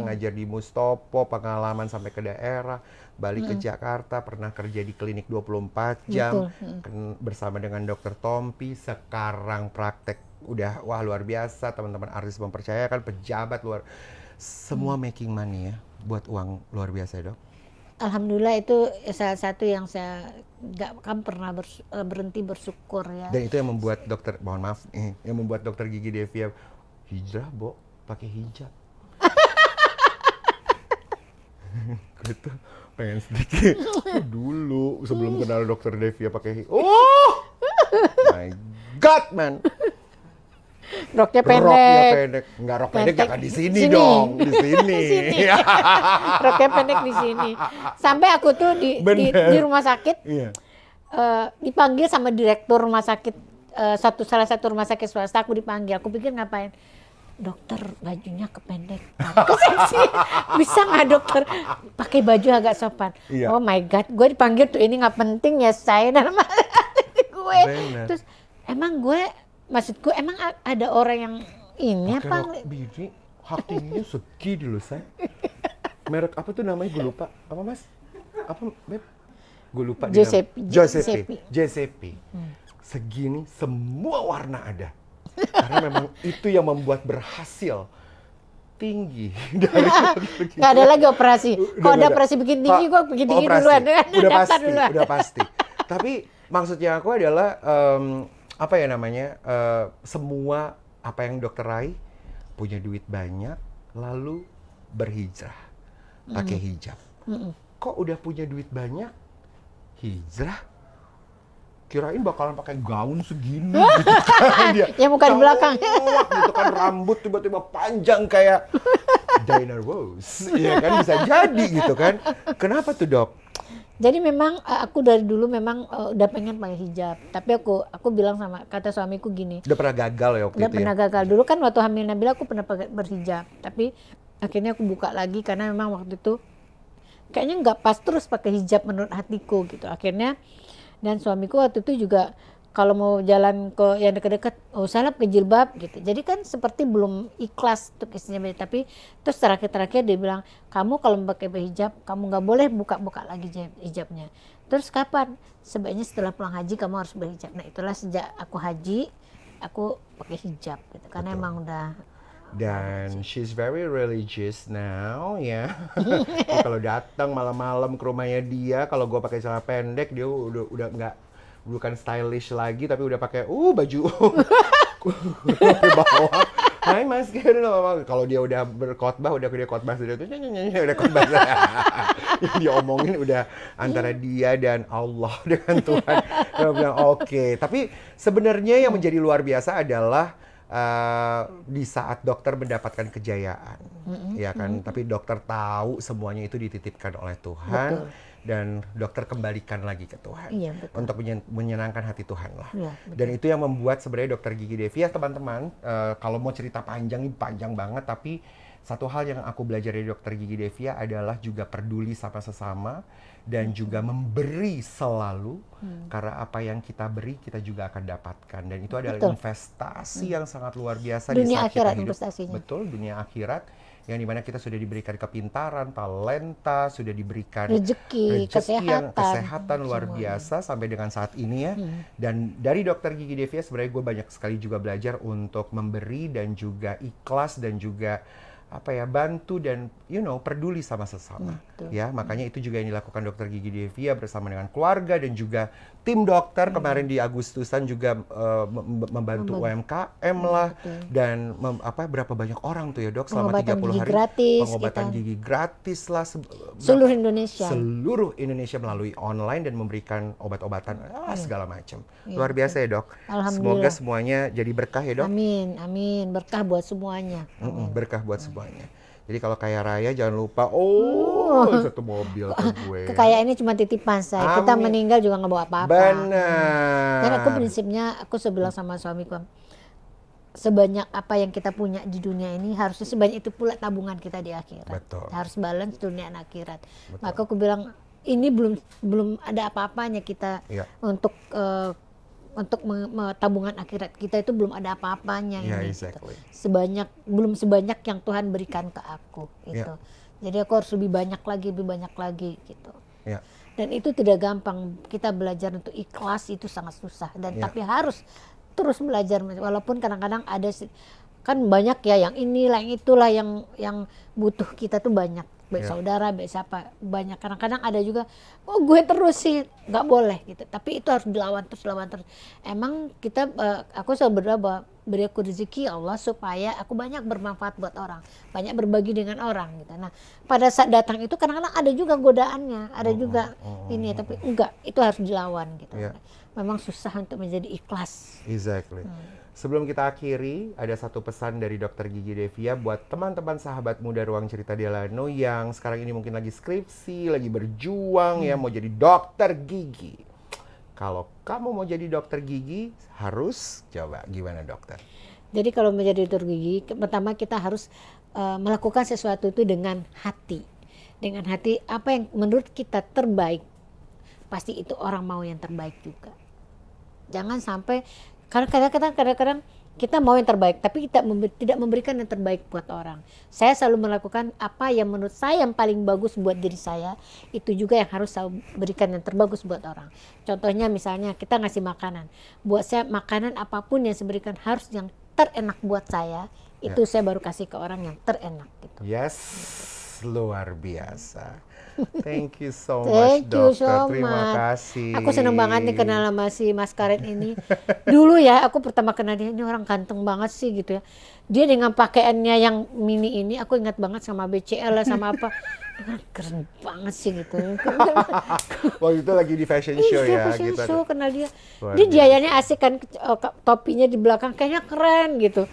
ngajar di Mustopo, pengalaman sampai ke daerah, balik ke Jakarta, pernah kerja di klinik 24 jam bersama dengan dokter Tompi, sekarang praktek udah wah luar biasa, teman-teman artis mempercayakan, pejabat luar, semua making money ya, buat uang luar biasa ya dok. Alhamdulillah itu salah satu yang saya nggak akan pernah berhenti bersyukur ya. Dan itu yang membuat dokter, mohon maaf, yang membuat dokter gigi Devia hijrah, Bo, pakai hijab. Gue tuh pengen sedikit dulu sebelum kenal dokter Devia pakai hijab. Oh, my God, man. Roknya pendek. Enggak, rok pendek jangan di sini dong, di sini. Roknya pendek di sini. Sampai aku tuh di rumah sakit dipanggil sama direktur rumah sakit, salah satu rumah sakit swasta, aku dipanggil. Aku pikir ngapain? Dokter, bajunya kependek. Bisa nggak dokter pakai baju agak sopan? Iya. Oh my God, gue dipanggil tuh, ini nggak penting ya saya dalam hati gue. Bener. Terus emang maksudku emang ada orang yang ini pake apa? Bini, hak tingginya segi dulu saya. Merek apa tuh namanya? Gue lupa. Apa Mas? Apa Beb? Gue lupa. Giuseppe. Segini semua warna ada. Karena memang itu yang membuat berhasil tinggi. Nggak ada lagi operasi. Kalau ada operasi bikin tinggi, gue bikin tinggi duluan. Udah pasti. Tapi maksudnya aku adalah apa ya namanya, semua apa yang dokter raih, punya duit banyak, lalu berhijrah, pakai hijab. Kok udah punya duit banyak, hijrah? Kirain bakalan pakai gaun segini gitu kan. Dia yang muka di belakang. Gitu kan, rambut tiba-tiba panjang kayak Diana Rose. Iya kan, bisa jadi gitu kan. Kenapa tuh dok? Jadi memang aku dari dulu memang udah pengen pakai hijab, tapi aku bilang sama kata suamiku gini. Udah pernah gagal ya waktu itu? Udah pernah gagal. Dulu kan waktu hamil Nabila aku pernah berhijab, tapi akhirnya aku buka lagi karena memang waktu itu kayaknya nggak pas terus pakai hijab menurut hatiku gitu. Akhirnya dan suamiku waktu itu juga kalau mau jalan ke yang dekat-dekat, usahlah pakai jilbab gitu. Jadi kan seperti belum ikhlas tuh istrinya, tapi terus terakhir dia bilang, kamu kalau pakai hijab, kamu nggak boleh buka-buka lagi hijabnya. Terus kapan? Sebaiknya setelah pulang haji kamu harus berhijab. Nah itulah sejak aku haji, aku pakai hijab gitu. Karena emang udah. Dan she's very religious now ya. Kalau datang malam-malam ke rumahnya dia, kalau gue pakai celana pendek, dia udah nggak, bukan stylish lagi, tapi udah pakai baju ke bawah. Hai Mas Keno, kalau dia udah berkhotbah, udah sudah tuh udah khotbah. Yang diomongin udah antara dia dan Allah dengan Tuhan. Dia bilang oke. Tapi sebenarnya yang menjadi luar biasa adalah di saat dokter mendapatkan kejayaan, ya kan. Tapi dokter tahu semuanya itu dititipkan oleh Tuhan. Betul. Dan dokter kembalikan lagi ke Tuhan, Iya, betul. untuk menyenangkan hati Tuhan lah. Iya, betul. Dan itu yang membuat sebenarnya Dokter Gigi Devia, teman-teman, kalau mau cerita panjang, ini panjang banget, tapi satu hal yang aku belajar dari Dokter Gigi Devia adalah juga peduli sama sesama dan juga memberi selalu, karena apa yang kita beri kita juga akan dapatkan, dan itu adalah Betul. investasi yang sangat luar biasa Dunia di saat kita akhirat hidup. investasinya. Betul, dunia akhirat, yang dimana kita sudah diberikan kepintaran, talenta, sudah diberikan Rezeki, kesehatan luar biasa sampai dengan saat ini ya. Dan dari Dokter Gigi Devia sebenarnya gue banyak sekali juga belajar untuk memberi dan juga ikhlas dan juga bantu dan peduli sama sesama. Ya, makanya itu juga yang dilakukan Dokter Gigi Devia bersama dengan keluarga dan juga tim dokter. Kemarin di Agustusan juga membantu UMKM lah, dan berapa banyak orang tuh ya Dok selama 30 hari gratis, pengobatan gigi gratis lah seluruh Indonesia. Seluruh Indonesia melalui online dan memberikan obat-obatan segala macam. Luar biasa ya Dok. Semoga semuanya jadi berkah ya Dok. Amin, amin. Berkah buat semuanya. Berkah buat semuanya. Jadi kalau kaya raya jangan lupa satu mobil ke gue. Kekayaannya cuma titipan saya. Kita meninggal juga nggak bawa apa-apa. Benar. Karena aku prinsipnya, aku bilang sama suamiku, sebanyak apa yang kita punya di dunia ini harusnya sebanyak itu pula tabungan kita di akhirat. Betul. Harus balance dunia dan akhirat. Maka aku bilang ini belum ada apa-apanya kita untuk tabungan akhirat kita itu belum ada apa-apanya ini. Exactly. Gitu. Belum sebanyak yang Tuhan berikan ke aku gitu. Jadi aku harus lebih banyak lagi gitu. Dan itu tidak gampang. Kita belajar untuk ikhlas itu sangat susah, dan tapi harus terus belajar, walaupun kadang-kadang ada kan banyak ya yang inilah yang itulah yang butuh kita tuh banyak. Baik saudara, baik siapa, banyak. Kadang-kadang ada juga, gue terus sih, nggak boleh gitu. Tapi itu harus dilawan terus. Emang kita, aku selalu berdoa bahwa beri aku rezeki Allah supaya aku banyak bermanfaat buat orang, banyak berbagi dengan orang gitu. Nah, pada saat datang itu kadang-kadang ada juga godaannya, ada juga ini, tapi enggak, itu harus dilawan gitu. Memang susah untuk menjadi ikhlas. Exactly. Sebelum kita akhiri, ada satu pesan dari Dokter Gigi Devia buat teman-teman sahabat muda Ruang Cerita Delano yang sekarang ini mungkin lagi skripsi, lagi berjuang ya mau jadi dokter gigi. Kalau kamu mau jadi dokter gigi, harus coba gimana dokter? Jadi kalau menjadi dokter gigi, pertama kita harus melakukan sesuatu itu dengan hati. Dengan hati, apa yang menurut kita terbaik, pasti itu orang mau yang terbaik juga. Jangan sampai, karena kadang-kadang kita mau yang terbaik, tapi kita tidak memberikan yang terbaik buat orang. Saya selalu melakukan apa yang menurut saya yang paling bagus buat diri saya, itu juga yang harus saya berikan yang terbagus buat orang. Contohnya misalnya kita ngasih makanan, buat saya makanan apapun yang saya berikan harus yang terenak buat saya, itu saya baru kasih ke orang yang terenak. Gitu. Yes, luar biasa. Thank you so much, dokter. Terima kasih. Aku seneng banget nih kenal sama si Mas Karet ini. Dulu ya, aku pertama kenal dia, ini orang ganteng banget sih gitu ya. Dia dengan pakaiannya yang mini ini, aku ingat banget sama BCL lah, sama apa. Keren banget sih gitu. Waktu itu lagi di fashion show ya. Fashion show, kenal dia. Dia gayanya asik kan, topinya di belakang, kayaknya keren gitu.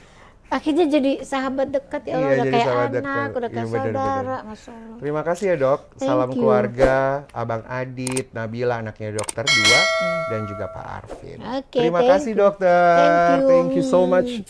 Akhirnya jadi sahabat dekat ya Allah, udah kayak anak, udah kayak saudara, Masya Allah. Terima kasih ya dok, salam keluarga, Abang Adit, Nabila anaknya dokter 2, dan juga Pak Arvin. Terima kasih dokter, thank you so much.